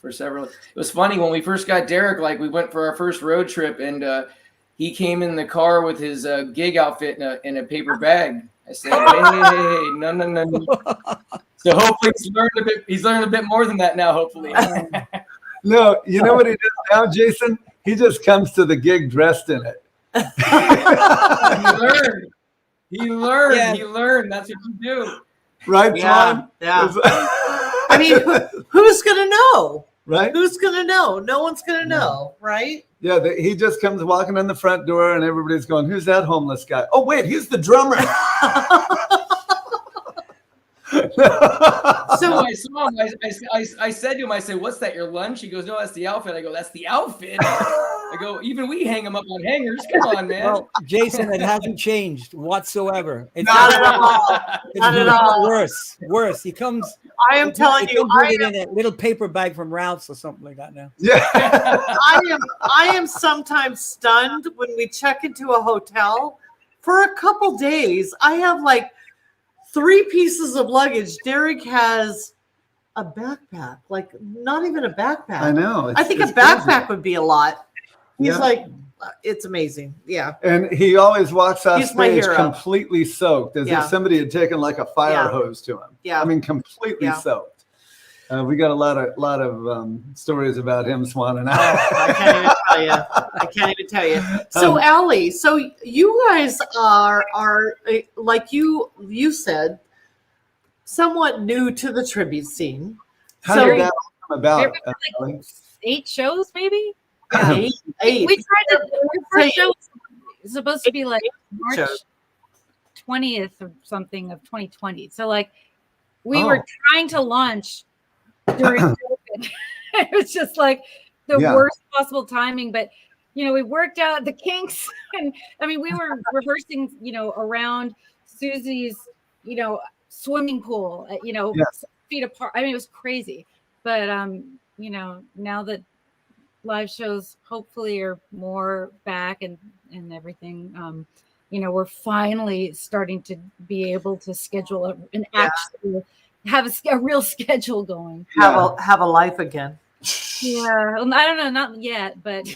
for several. It was funny when we first got Derek. Like we went for our first road trip, and he came in the car with his gig outfit in a paper bag. I said, "Hey, no." So hopefully he's learned a bit more than that now. Hopefully. No, you know what he does now, Jason? He just comes to the gig dressed in it. He learned. Yeah. He learned. That's what you do. Right, Swan? Yeah. I mean, who's gonna know? Right? Who's gonna know? No one's gonna know, right? Yeah, he just comes walking in the front door and everybody's going, "Who's that homeless guy?" "Oh, wait, he's the drummer." So I said to him, I said, "What's that, your lunch?" He goes, "No, that's the outfit." I go, "That's the outfit?" I go, "Even we hang them up on hangers. Come on, man." Well, Jason, it hasn't changed whatsoever. It's Not at all. It's Not at all. Worse. He comes. I am telling he you, comes with it in a little paper bag from Ralph's or something like that now. Yeah. I am sometimes stunned when we check into a hotel for a couple days. I have like 3 pieces of luggage. Derek has a backpack, like not even a backpack. I know. I think a it's backpack crazy. would be a lot. He's Yeah. like, it's amazing. Yeah. And he always walks off He's my stage hero. completely soaked, as Yeah. if somebody had taken like a fire Yeah. hose to him. Yeah. I mean, completely Yeah. soaked. We got a lot of stories about him, Swan, and I can't even tell you. I can't even tell you. So, Allie, so you guys are like you said, somewhat new to the tribute scene. How So did that come about? Like Ellie? 8 shows, maybe. eight. We tried to. The first show was supposed to be like March shows. 20th or something of 2020. So like we were trying to launch during COVID. It was just like the Yeah. worst possible timing, but you know, we worked out the kinks, and I mean, we were rehearsing, you know, around Susie's, you know, swimming pool, you know, Yes. 6 feet apart. I mean, it was crazy, but you know, now that live shows hopefully are more back and everything, you know, we're finally starting to be able to schedule an actual, have a real schedule going. Have a life again. Yeah, well, I don't know, not yet, but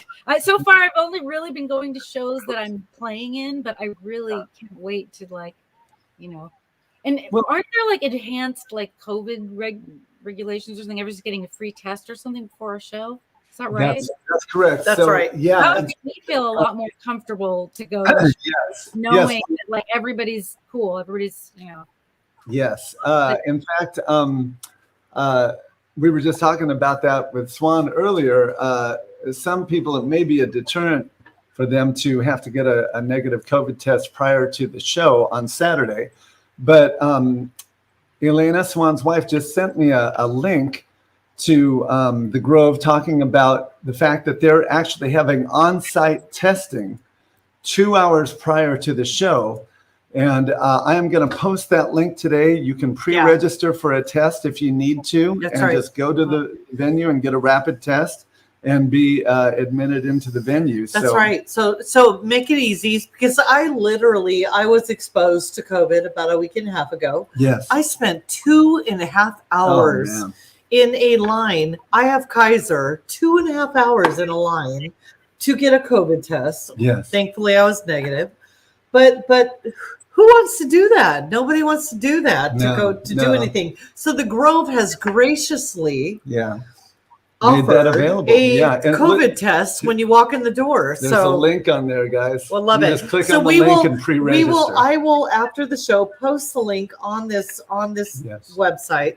so far I've only really been going to shows that I'm playing in, but I really can't wait to, like, you know, and aren't there like enhanced like COVID regulations or something? Everybody's getting a free test or something before a show. Is that right? That's correct. That's right. Yeah. That would make me feel a lot more comfortable to go, Yes. knowing that like everybody's cool, everybody's, you know. Yes. In fact, we were just talking about that with Swan earlier. Some people, it may be a deterrent for them to have to get a negative COVID test prior to the show on Saturday. But Elena, Swan's wife, just sent me a link to the Grove talking about the fact that they're actually having on-site testing 2 hours prior to the show. And I am going to post that link today. You can pre-register for a test if you need to. That's and right. just go to the venue and get a rapid test and be admitted into the venue. That's right. So make it easy, because I was exposed to COVID about a week and a half ago. Yes. I spent 2.5 hours man. in a line. I have Kaiser, 2.5 hours in a line to get a COVID test. Yes. Thankfully, I was negative. But who wants to do that? Nobody wants to do that do anything. So the Grove has graciously Made offered that available. a And COVID test when you walk in the door. There's a link on there, guys. We'll love You it. Just click So on the we link will- and pre-register. I will after the show post the link on this Yes. website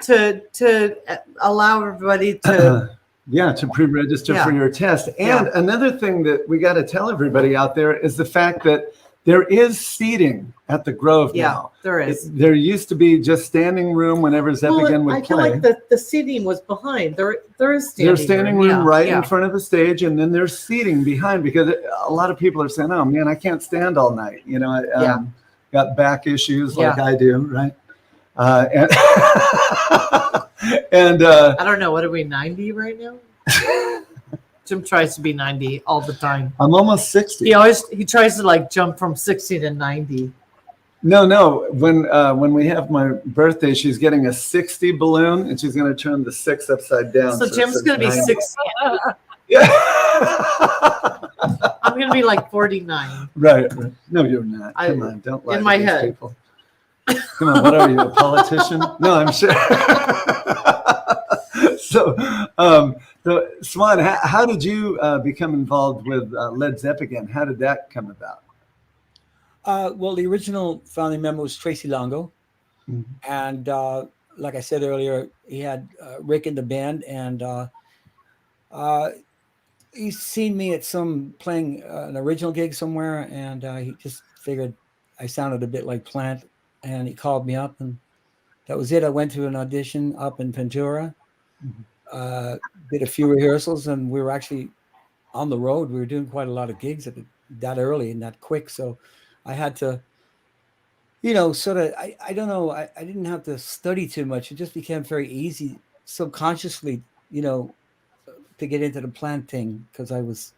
to allow everybody to to pre-register for your test. And another thing that we got to tell everybody out there is the fact that there is seating at the Grove now. there is. There used to be just standing room whenever Zeppelin would I feel play. like the seating was behind. There is standing There's standing room right Yeah. in front of the stage, and then there's seating behind because a lot of people are saying, "Oh man, I can't stand all night." You know, got back issues like I do, right? And I don't know. What are we, 90 right now? Jim tries to be 90 all the time. I'm almost 60. He tries to like jump from 60 to 90. No. When we have my birthday, she's getting a 60 balloon, and she's going to turn the 6 upside down. So Jim's going to be 60. 60. Yeah. I'm going to be like 49. Right. No, you're not. Come on, don't lie in to my these head. people. Come on, what are you, a politician? No, I'm sure. So Swan, how did you become involved with Led Zeppelin? How did that come about? Well, the original founding member was Tracy Longo. And like I said earlier, he had Rick in the band, and he's seen me at playing an original gig somewhere, and he just figured I sounded a bit like Plant, and he called me up, and that was it. I went to an audition up in Ventura, did a few rehearsals, and we were actually on the road. We were doing quite a lot of gigs that early and that quick, so I had to, sort of, I don't know, I didn't have to study too much. It just became very easy subconsciously, to get into the Plant thing, because I was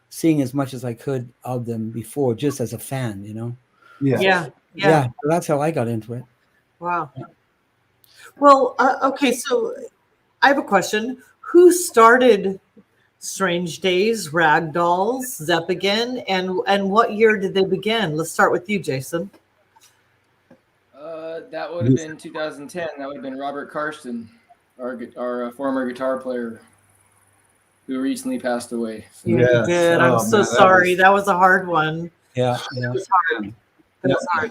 seeing as much as I could of them before, just as a fan, Yeah. So that's how I got into it. Wow. Well, okay. So I have a question. Who started Strange Days, Ragdolls, Zeppelin, and what year did they begin? Let's start with you, Jason. That would have been 2010. That would have been Robert Karsten, our former guitar player, who recently passed away. So. Yes. Good. I'm so sorry. That was a hard one. Yeah. It was hard. It was hard.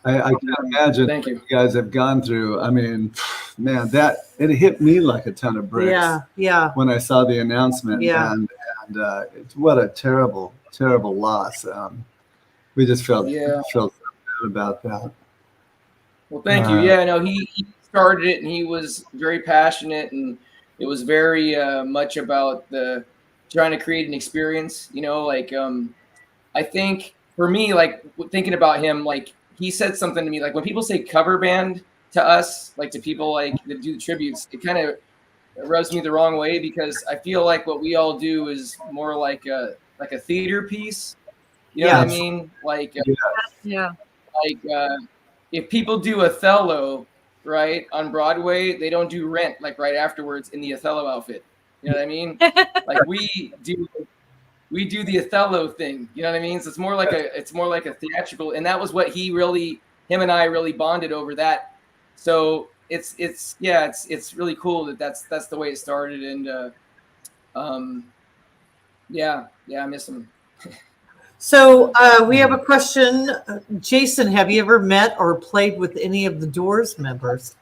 I can imagine Thank you. what you guys have gone through. I mean, man, it hit me like a ton of bricks. Yeah. When I saw the announcement, Yeah. and what a terrible, terrible loss. We just felt bad about that. Well, thank you. Yeah, no, he started it, and he was very passionate, and it was very much about trying to create an experience. I think for me, like thinking about him, like he said something to me, like when people say cover band to us, like to people like that do tributes, it kind of rubs me the wrong way, because I feel like what we all do is more like a theater piece. You know what I mean? Like, if people do Othello, right, on Broadway, they don't do Rent like right afterwards in the Othello outfit. You know what I mean? Like we do the Othello thing. You know what I mean? So it's more like a theatrical, and that was what him and I really bonded over that. So it's really cool that's the way it started, and I miss him. So we have a question. Jason, have you ever met or played with any of the Doors members?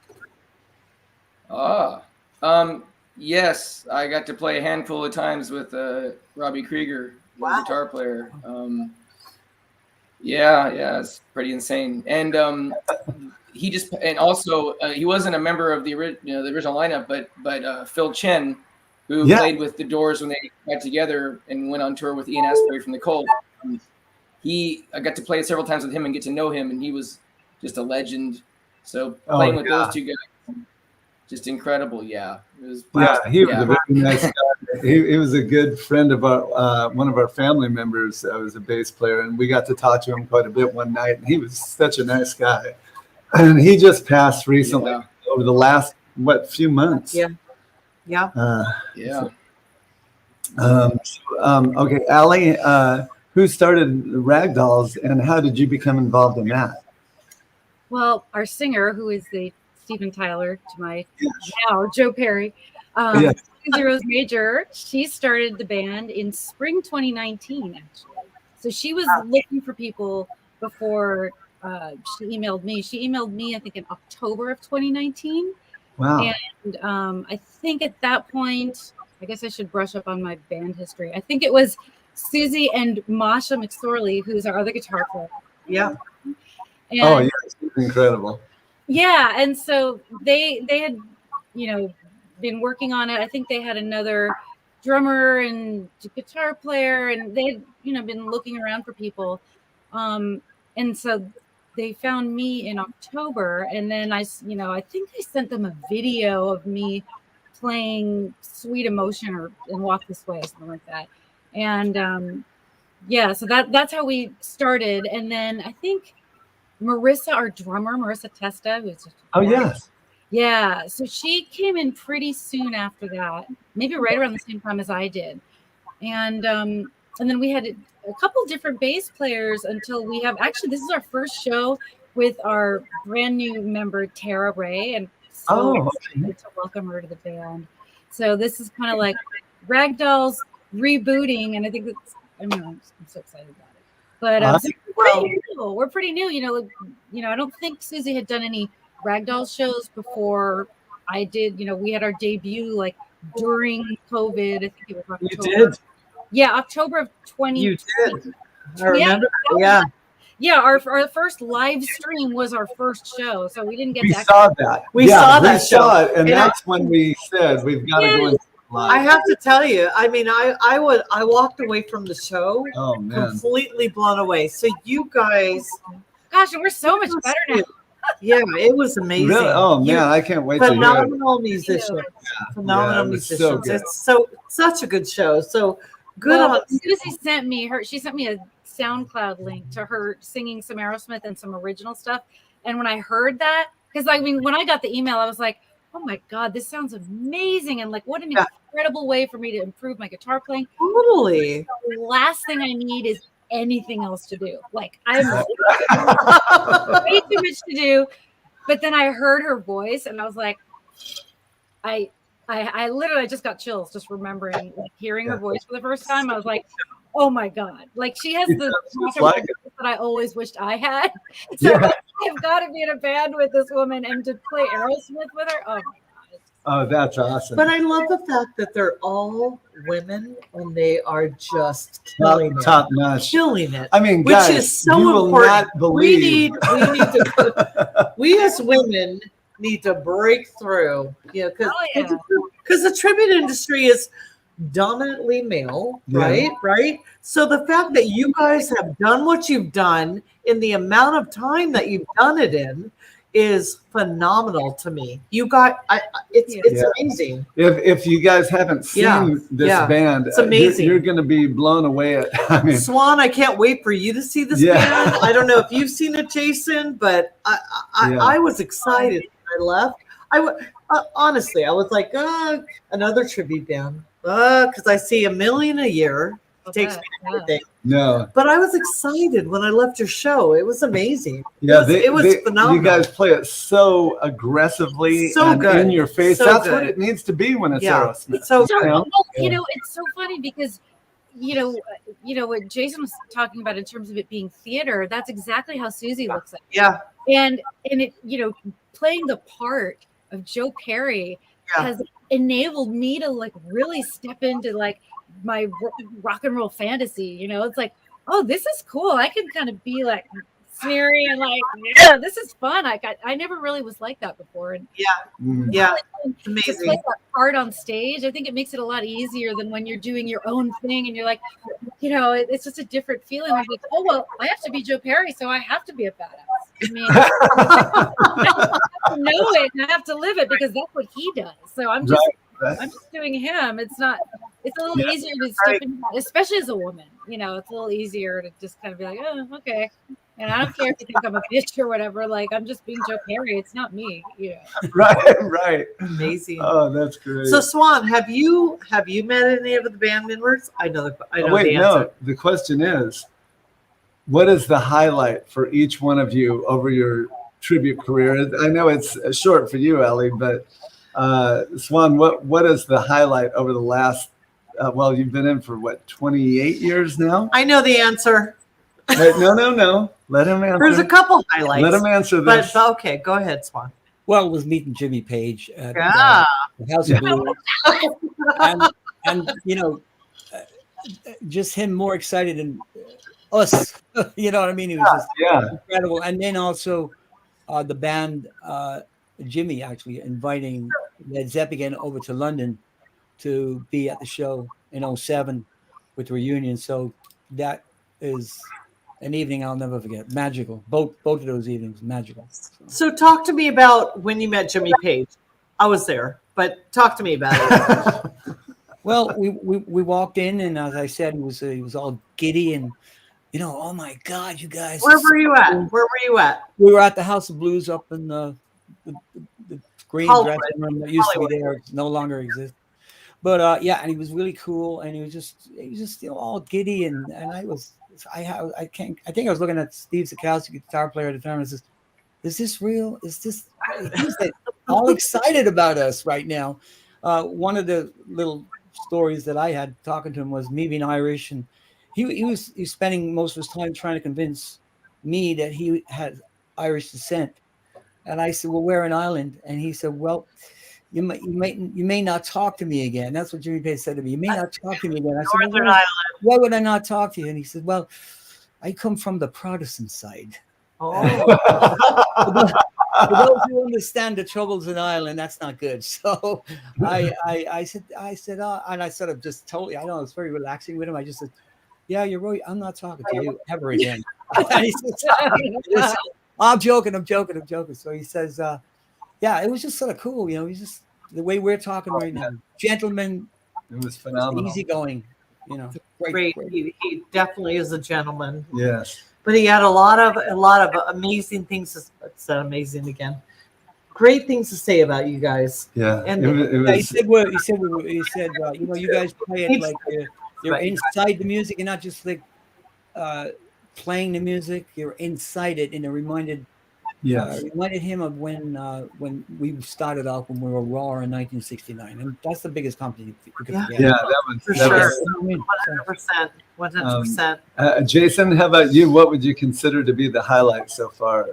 Yes, I got to play a handful of times with Robbie Krieger, the guitar player. It's pretty insane. And he wasn't a member of the original lineup, but Phil Chen, who played with the Doors when they got together and went on tour with Ian Astbury from the Cult. I got to play several times with him and get to know him, and he was just a legend. So playing with those two guys, just incredible. Yeah, he was a very nice guy. He was a good friend of one of our family members. Was a bass player, and we got to talk to him quite a bit one night. And he was such a nice guy. And he just passed recently over the last few months. Yeah. Okay, Allie, who started Ragdolls and how did you become involved in that? Well, our singer, who is the Steven Tyler to my now Joe Perry, Yes. Susie Rose Major, she started the band in spring 2019, actually. So she was looking for people before she emailed me. She emailed me, I think, in October of 2019. Wow. And I think at that point, I guess I should brush up on my band history. I think it was Susie and Masha McSorley, who's our other guitar player. Yeah. And Oh, yeah, it's incredible. yeah, and so they had, you know, been working on it. I think they had another drummer and guitar player, and they had, you know, been looking around for people. And so they found me in October, and then I think I sent them a video of me playing Sweet Emotion and Walk This Way or something like that. And yeah, so that's how we started. And then I think Marissa, our drummer, Marissa Tosta, who's just Oh, yes. yeah, so she came in pretty soon after that, maybe right around the same time as I did. And then we had a couple different bass players until we have actually this is our first show with our brand new member Tara Ray, and so excited to welcome her to the band. So this is kind of like Ragdoll's rebooting, and I think that's I'm so excited about it. But we're pretty new. You know, I don't think Susie had done any Ragdoll shows before I did. You know, we had our debut like during COVID. I think it was October. You did? Yeah, October of 2020. You did. I remember. Yeah. Yeah, our first live stream was our first show, so we didn't get We that. saw that. We saw that We saw it, and And that's when we said we've got to go in live. I have to tell you, I mean, I walked away from the show Oh, man. completely blown away. So you guys, Gosh, and we're so much better now. yeah, it was amazing. Really? Oh, man, I can't wait to hear it. Phenomenal musicians. Phenomenal Yeah, it was so musicians. good. It's such a good show. So good Well, on Susie sent me a SoundCloud link to her singing some Aerosmith and some original stuff. And when I heard that, because I mean, when I got the email, I was like, oh my God, this sounds amazing. And like, what an incredible way for me to improve my guitar playing. totally. The last thing I need is anything else to do. Like, I have way too much to do. But then I heard her voice and I was like, I literally just got chills just remembering, like, hearing her voice for the first time. I was like, oh my God. Like, she has the voice that I always wished I had. So I've got to be in a band with this woman and to play Aerosmith with her. Oh my God. Oh, that's awesome. But I love the fact that they're all women and they are just killing it. Top notch. Killing it. I mean, Which guys, is so you will important. not believe. We as women need to break through, you know, because the tribute industry is dominantly male, right? Right. So the fact that you guys have done what you've done in the amount of time that you've done it in is phenomenal to me. You got, it's amazing. If you guys haven't seen this band, it's amazing. You're going to be blown away at. I mean, Swan, I can't wait for you to see this band. I don't know if you've seen it, Jason, but I was excited when I left. Honestly, I was like, another tribute band, because I see 1 million a year. It takes me everything. No, but I was excited when I left your show. It was amazing. Yeah, it was phenomenal. You guys play it so aggressively and good. in your face. So That's good. what it needs to be when it's Aerosmith. You know, it's so funny because you know what Jason was talking about in terms of it being theater. That's exactly how Susie looks like. Yeah, and it, you know, playing the part of Joe Perry has enabled me to like really step into like my rock and roll fantasy. You know, it's like, oh, this is cool. I can kind of be like sneery and like, yeah, this is fun. I never really was like that before. And amazing. To play that part on stage, I think it makes it a lot easier than when you're doing your own thing and you're like, you know, it's just a different feeling. I'm like, oh well, I have to be Joe Perry, so I have to be a badass. I mean, I have to know it and I have to live it because that's what he does. So I'm just doing him. It's a little easier to step in, especially as a woman. You know, it's a little easier to just kind of be like, oh, okay. And I don't care if you think I'm a bitch or whatever. Like, I'm just being Joe Perry. It's not me. Yeah. Right. Amazing. Oh, that's great. So Swan, have you met any of the band members? I know the Wait, answer. no. The question is, what is the highlight for each one of you over your tribute career? I know it's short for you, Ellie, but Swan, what is the highlight over the last? Well, you've been in for what, 28 years now? I know the answer. Wait, no. Let him answer. There's a couple highlights. Let him answer this. But okay, go ahead, Swan. Well, it was meeting Jimmy Page at Yeah. the House of Blues, and just him more excited than us. You know what I mean? He was just incredible. And then also the band, Jimmy actually inviting Led Zeppelin over to London to be at the show in 07 with the reunion. So that is an evening I'll never forget. Magical. Both of those evenings, magical. So talk to me about when you met Jimmy Page. I was there, but talk to me about it. Well, we walked in, and as I said, he was all giddy and, oh my God, you guys. Where were you at? We were at the House of Blues up in the green Hollywood. dressing room that used to be there. It no longer exists. But and he was really cool, and he was just all giddy, and I think I was looking at Steve Zukowski, guitar player at the time, and says, "Is this real? He's like all excited about us right now." One of the little stories that I had talking to him was me being Irish, and he was spending most of his time trying to convince me that he had Irish descent, and I said, "Well, we're in Ireland," and he said, "Well, you may not talk to me again." That's what Jimmy Page said to me. "You may not talk to me again." I said, "Well, why would I not talk to you?" And he said, "Well, I come from the Protestant side." Oh. For those who understand the troubles in Ireland, that's not good. So I said, and I sort of just totally, I know it's very relaxing with him. I just said, "Yeah, you're right. I'm not talking to you ever again." And he says, I'm joking. So he says, yeah, it was just sort of cool. He's just the way we're talking right now. Gentleman. It was phenomenal. Easygoing. Great. He definitely is a gentleman. Yes. But he had a lot of amazing things. It's amazing again. Great things to say about you guys. Yeah. And he said, you guys play it like you're inside the music and not just like playing the music. You're inside it, and it reminded him of when we started off when we were Raw in 1969, and that's the biggest company you could get. Yeah, that was for that sure. was 100%. Jason, how about you? What would you consider to be the highlight so far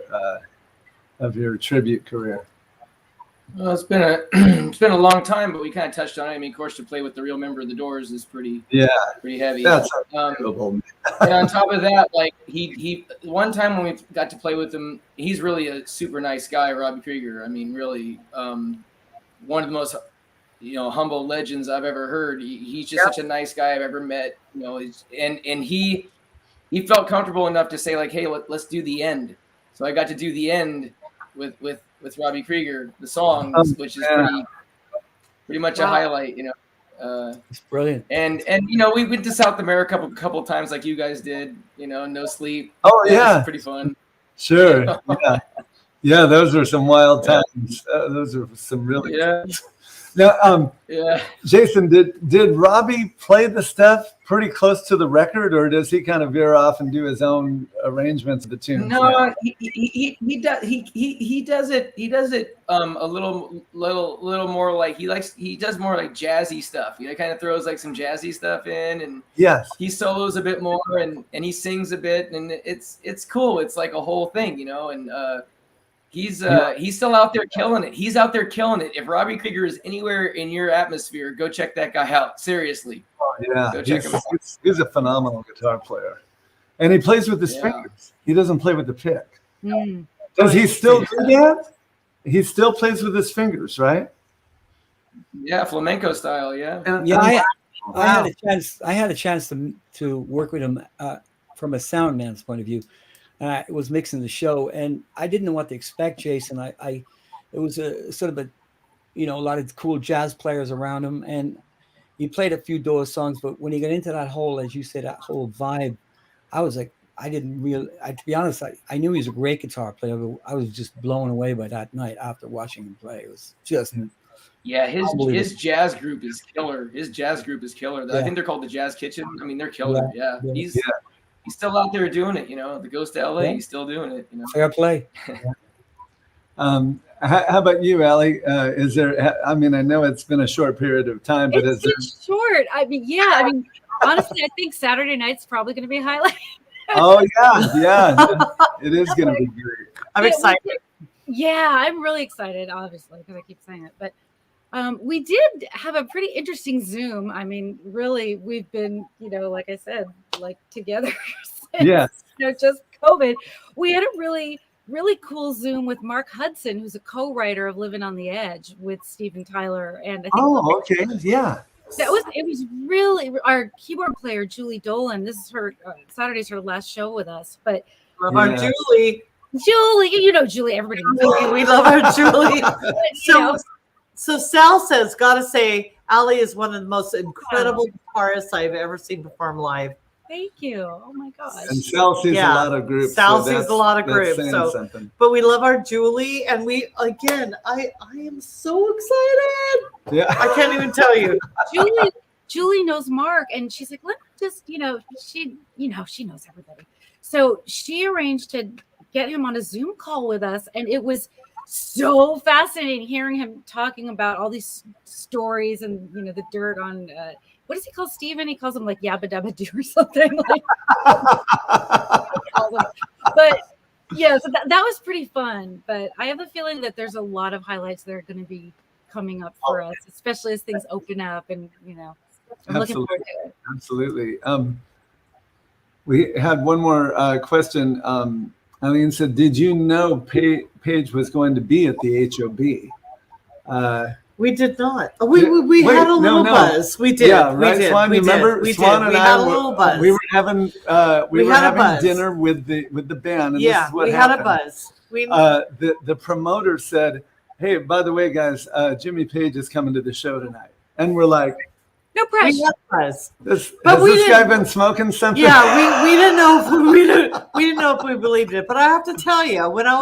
of your tribute career? Well, it's been a long time, but we kind of touched on it. I mean, of course, to play with the real member of the Doors is pretty heavy. That's unbelievable. And on top of that, like he one time when we got to play with him, he's really a super nice guy, Robbie Krieger. I mean, really, one of the most humble legends I've ever heard. He's just such a nice guy I've ever met. And he felt comfortable enough to say like, "Hey, let's do the end." So I got to do the end with Robbie Krieger, the song, which is pretty much a highlight, It's brilliant. And we went to South America a couple of times, like you guys did. No sleep. Oh yeah, was pretty fun. Sure. Yeah. Those are some wild times. Those are some really. Yeah. Now, Jason, did Robbie play the stuff pretty close to the record, or does he kind of veer off and do his own arrangements of the tunes? No, he does it a little more like he does more like jazzy stuff. Kind of throws like some jazzy stuff in, and he solos a bit more, and he sings a bit, and it's cool. It's like a whole thing, and he's still out there killing it. He's out there killing it. If Robbie Krieger is anywhere in your atmosphere, go check that guy out. Seriously. Oh, yeah. Go check him out. He's a phenomenal guitar player. And he plays with his fingers. He doesn't play with the pick. Mm. Does he still do that? He still plays with his fingers, right? Yeah, flamenco style, yeah. I had a chance to work with him from a sound man's point of view. I was mixing the show, and I didn't know what to expect, Jason. It was a sort of a lot of cool jazz players around him, and he played a few Doors songs. But when he got into that whole, as you said, that whole vibe, I I didn't really. To be honest, I knew he was a great guitar player, but I was just blown away by that night after watching him play. It was just Yeah, Unbelievable. his jazz group is killer. His jazz group is killer. I Yeah. think they're called the Jazz Kitchen. I mean, they're killer. Yeah. Yeah. He's still out there doing it, you know. The Ghost of LA, Yeah. he's still doing it, you know. fair play. How about you, Allie? Is there? I mean, I know it's been a short period of time, but It's is there? been short. I mean, yeah. I mean, honestly, I think Saturday night's probably going to be a highlight. Oh yeah, it is going to be great. I'm Yeah, excited. Yeah, I'm really excited, obviously, because I keep saying it. But we did have a pretty interesting Zoom. I mean, really, we've been, you know, like I said, like together since, Yes. you know, just COVID. We had a really, really cool Zoom with Mark Hudson, who's a co-writer of Living on the Edge with Steven Tyler. And I think Oh, okay, yeah. it was really our keyboard player, Julie Dolan. This is her, Saturday's her last show with us. But Love our Yeah. Julie. Julie, you know, Julie, everybody knows Julie. We love our Julie. You know, So Sal says, gotta say, Ali is one of the most incredible guitarists I've ever seen perform live. thank you. Oh my gosh. And Sal sees Yeah. a lot of groups. Sal so sees a lot of that's groups, saying so- something. But we love our Julie, and I am so excited. Yeah. I can't even tell you. Julie knows Mark, and she's like, let me just, she knows everybody. So she arranged to get him on a Zoom call with us, and it was so fascinating hearing him talking about all these stories and, you know, the dirt on, what does he call Steven? He calls him like Yabba Dabba Doo or something. Like, but yeah, so that was pretty fun. But I have a feeling that there's a lot of highlights that are going to be coming up for us, especially as things open up, and, you know, I'm looking forward to it. Absolutely. We had one more question. Eileen said, "Did you know Paige was going to be at the HOB?" We did not. We Wait, had a little no. buzz. We did. Yeah, we right. did. Swan, we you remember? did. We Swan did. and We I had a little buzz. We were having We had a buzz. dinner with the band, and this Yeah, is what we happened. had a buzz. We The promoter said, "Hey, by the way, guys, Jimmy Page is coming to the show tonight," and we're like, No we pressure. had a buzz. Has we this guy didn't- been smoking something?" Yeah, we didn't know if we didn't know if we believed it. But I have to tell you, when I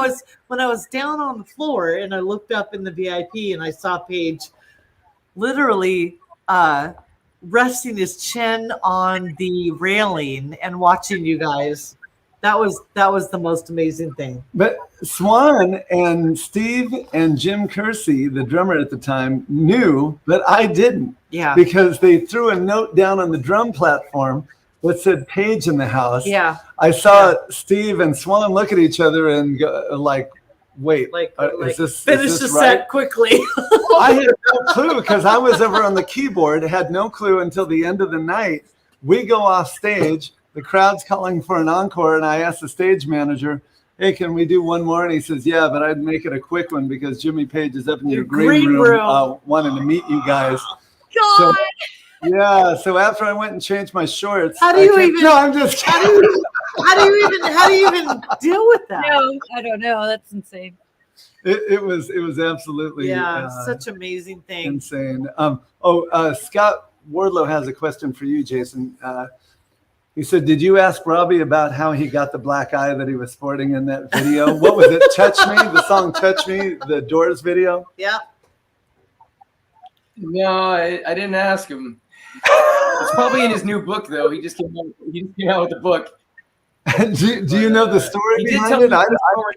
was down on the floor and I looked up in the VIP and I saw Paige literally resting his chin on the railing and watching you guys, that was the most amazing thing. But Swan and Steve and Jim Kersey, the drummer at the time, knew, but I didn't, Yeah, because they threw a note down on the drum platform that said "Page in the house." yeah. I saw Steve and Swan look at each other and go, like, "Wait, Like is this finish the right?" set quickly. I had no clue because I was over on the keyboard. Had no clue until the end of the night. We go off stage. The crowd's calling for an encore, and I asked the stage manager, "Hey, can we do one more?" And he says, "Yeah, but I'd make it a quick one because Jimmy Page is up in your green room wanting to meet you guys." God. Yeah. So after I went and changed my shorts, How do you even- No, I'm just How kidding. do you even deal with that? No, I don't know. That's insane. It was absolutely Yeah, such amazing thing. insane. Scott Wardlow has a question for you, Jason. He said, "Did you ask Robbie about how he got the black eye that he was sporting in that video? What was it? Touch Me? The song Touch Me, the Doors video?" Yeah. No, I didn't ask him. It's probably in his new book, though. He just came out with the book. do you know the story He did behind tell it? me one story.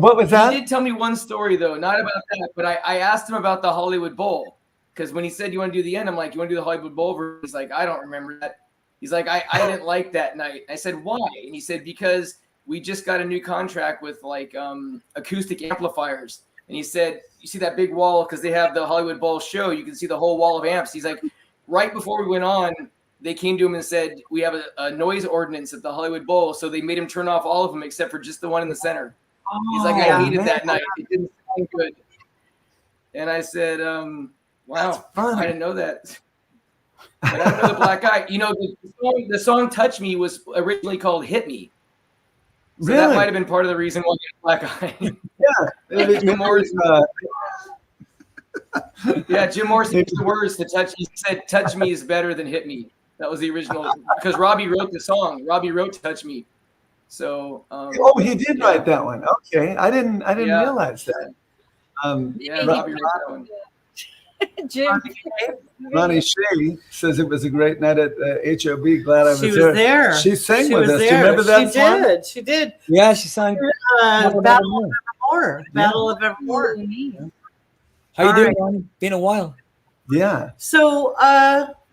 What was that? He did tell me one story, though, not about that, but I asked him about the Hollywood Bowl. Because when he said, "You want to do the end?" I'm like, "You want to do the Hollywood Bowl?" He's like, "I don't remember that." He's like, I didn't like that night. I said, "Why?" And he said, "Because we just got a new contract with like acoustic amplifiers." And he said, "You see that big wall? Because they have the Hollywood Bowl show. You can see the whole wall of amps." He's like, right before we went on, they came to him and said, "We have a noise ordinance at the Hollywood Bowl." So they made him turn off all of them except for just the one in the center. He's like, "I hated that night. It didn't sound good." And I said, "Wow, I didn't know that." But I don't know the black eye. You know, the song "Touch Me" was originally called "Hit Me." So that might have been part of the reason why I got black eye. Yeah. Jim Morrison. Yeah, Jim Morrison used the words to touch. He said, "Touch me is better than hit me." That was the original because Robbie wrote the song. Robbie wrote "Touch Me." So. Oh, he did write that one. Okay, I didn't Yeah. realize that. Yeah, Robbie wrote that one. Jim. Ronnie Shea says it was a great night at HOB. Glad I was She was there. there. She sang She with was us. Do you there. remember that She song? did. She did. Yeah, she sang. Battle of Evermore. Battle of Evermore. How you All doing, right. Ronnie? Been a while. Yeah. So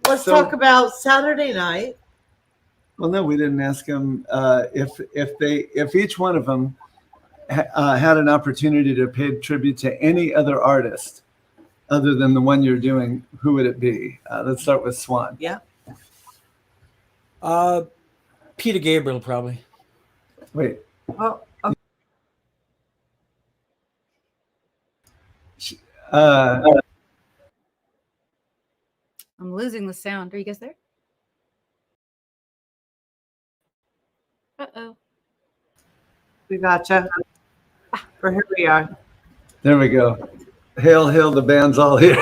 let's So- talk about Saturday night. Well, no, we didn't ask them if each one of them had an opportunity to pay tribute to any other artist other than the one you're doing. Who would it be? Let's start with Swan. Yeah. Peter Gabriel, probably. Wait. Oh, I'm losing the sound. Are you guys there? Uh-oh. we gotcha. For here we are. There we go. Hail, hail! The band's all here.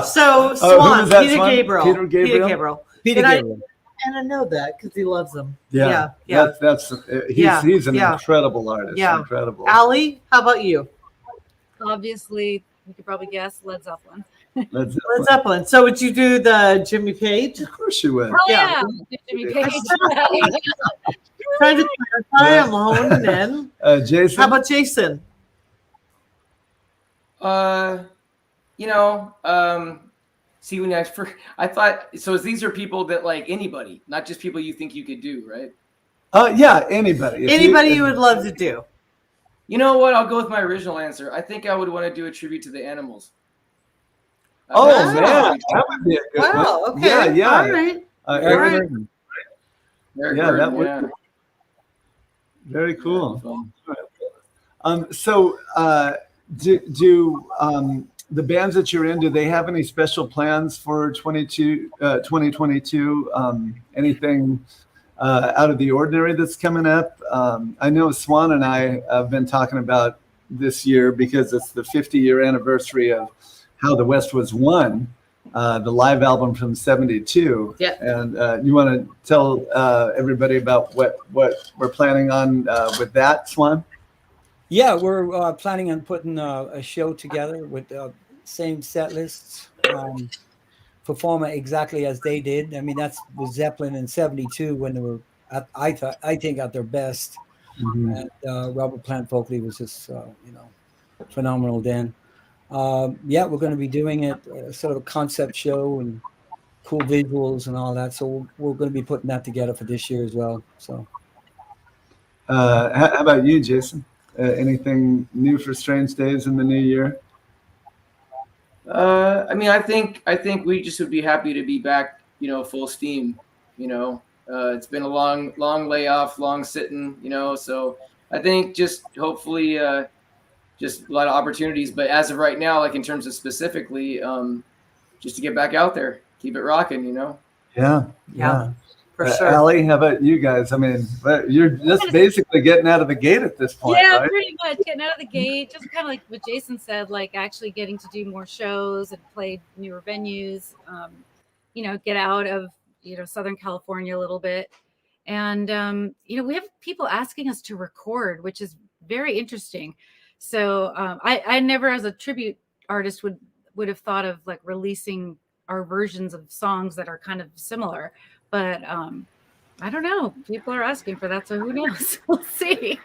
So who Swan, was that, Peter Swan? Gabriel. Peter Gabriel? Peter And I- Gabriel. And I know that because he loves them. Yeah. Yeah. That's Yeah, he's an yeah. incredible artist. Yeah. Incredible. Allie, how about you? Obviously, you could probably guess Led Zeppelin. Led Zeppelin. Led Zeppelin. So would you do the Jimmy Page? Of course you would. Oh Yeah. yeah, Jimmy Page. Trying to clarify, I'm honing in. Jason. How about Jason? See, when I thought so. These are people that like anybody, not just people you think you could do, right? Yeah, anybody. If Anybody you would love to do? You know what? I'll go with my original answer. I think I would want to do a tribute to the Animals. Oh Wow. man, that would be a good Wow. one. Okay. Yeah, yeah. All right. Eric right. Burden. Eric Yeah, Burden, that would yeah. be very cool. So, So do the bands that you're in, do they have any special plans for 2022? Anything out of the ordinary that's coming up? I know Swan and I have been talking about this year because it's the 50-year anniversary of How the West Was Won, the live album from '72. Yeah. And you want to tell everybody about what we're planning on with that, Swan? Yeah, we're planning on putting a show together with same set lists, performing exactly as they did. I mean, that's with Zeppelin in '72 when they were, I think, at their best. Mhm. And Robert Plant vocally was just, phenomenal then. Yeah, we're going to be doing it sort of a concept show and cool visuals and all that. So we're going to be putting that together for this year as well. So. How about you, Jason? Anything new for Strange Days in the new year? I mean, I think we just would be happy to be back, full steam. It's been a long layoff, long sitting, So I think just hopefully, just a lot of opportunities. But as of right now, like in terms of specifically, just to get back out there, keep it rocking. Yeah. For sure. Allie, how about you guys? I mean, you're just basically getting out of the gate at this point, Yeah, right? pretty much getting out of the gate. Just kind of like what Jason said, like actually getting to do more shows and play newer venues. Get out of Southern California a little bit, and we have people asking us to record, which is very interesting. So I never, as a tribute artist, would have thought of like releasing our versions of songs that are kind of similar. But I don't know. People are asking for that, so who knows? We'll see.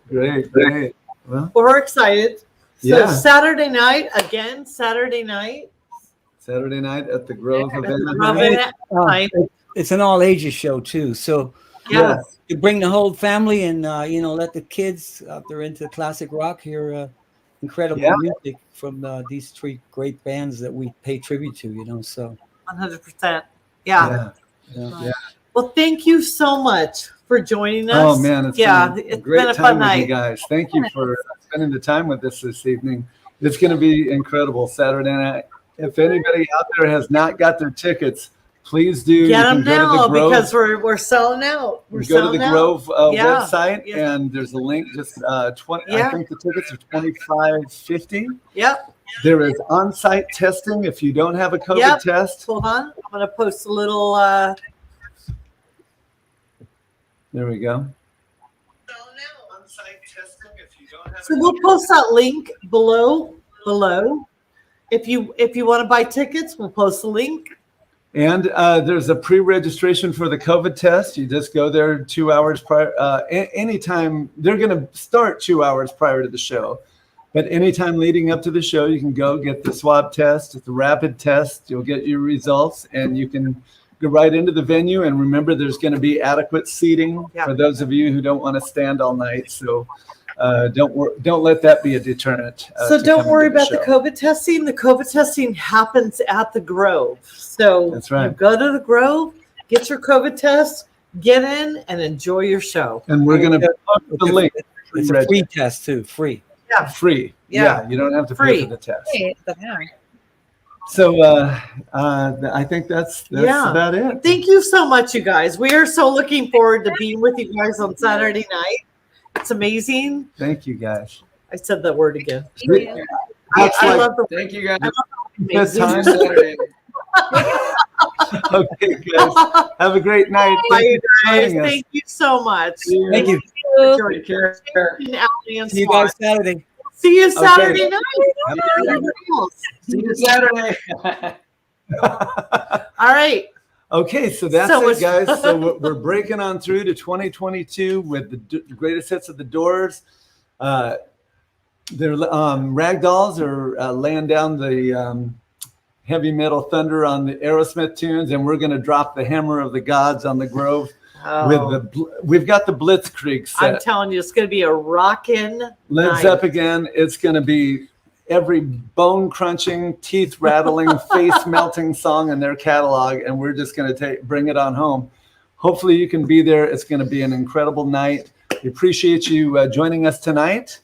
Great. Well, We're excited. So Yeah. Saturday night again. Saturday night. Saturday night at the Grove of Love Anaheim. it. It's an all ages show too. So Yeah. you bring the whole family and let the kids, if they're into classic rock, hear incredible Yeah. music from these three great bands that we pay tribute to. So 100%. Yeah. yeah. Well, thank you so much for joining us. Oh man, it's been a it's great been a time fun with you night. guys. Thank you for spending the time with us this evening. It's going to be incredible Saturday night. If anybody out there has not got their tickets, please do. Get You them can go to the now Grove. because we're selling out. We're Go to selling the out. Grove Yeah. website, Yeah. and there's a link. Just 20. Yeah. I think the tickets are $25.50, Yep. There is on-site testing if you don't have a COVID Yep. test. Hold on. I'm going to post a little. There we go. So we'll post that link below. If you want to buy tickets, we'll post the link. And there's a pre-registration for the COVID test. You just go there 2 hours prior. Anytime they're going to start 2 hours prior to the show, but anytime leading up to the show, you can go get the swab test. It's a rapid test. You'll get your results, and you can go right into the venue. And remember, there's going to be adequate seating for those of you who don't want to stand all night. So don't let that be a deterrent. So don't worry about the COVID testing. The COVID testing happens at the Grove. So that's right. You go to the Grove, get your COVID test, get in, and enjoy your show. And we're going to post the link. It's a free test too, free. Yeah, free. Yeah, you don't have to pay for the test. Yeah. So I think that's about it. Thank you so much, you guys. We are so looking forward to being with you guys on Saturday night. It's amazing. Thank you, guys. I said that word again. I love the Thank you, guys. good time. Saturday. Okay, guys. Have a great night. Bye, Thank you you for guys. joining us. Thank you so much. Thank you. Take care. Allie and See you Swan. guys Saturday. See you Saturday night. See you Saturday. All right. Okay, so that's So it, guys. So we're breaking on through to 2022 with the greatest hits of the Doors. Their ragdolls are laying down the heavy metal thunder on the Aerosmith tunes, and we're going to drop the hammer of the gods on the Grove. We've got the Blitzkrieg set. I'm telling you, it's going to be a rockin' Led night. Zeppelin. It's going to be every bone crunching, teeth rattling, face melting song in their catalog, and we're just going to bring it on home. Hopefully you can be there. It's going to be an incredible night. We appreciate you joining us tonight.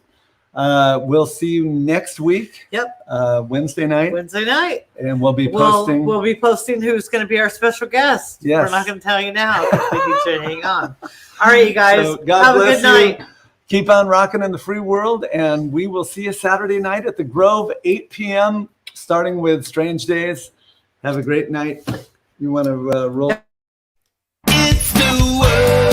We'll see you next week. Yep. Wednesday night. And we'll be posting. We'll be posting who's going to be our special guest. Yes. We're not going to tell you now. We need you to hang on. All right, you guys. So God have a bless good night. you. Keep on rocking in the free world, and we will see you Saturday night at the Grove, 8 p.m., starting with Strange Days. Have a great night. You want to roll? It's the world.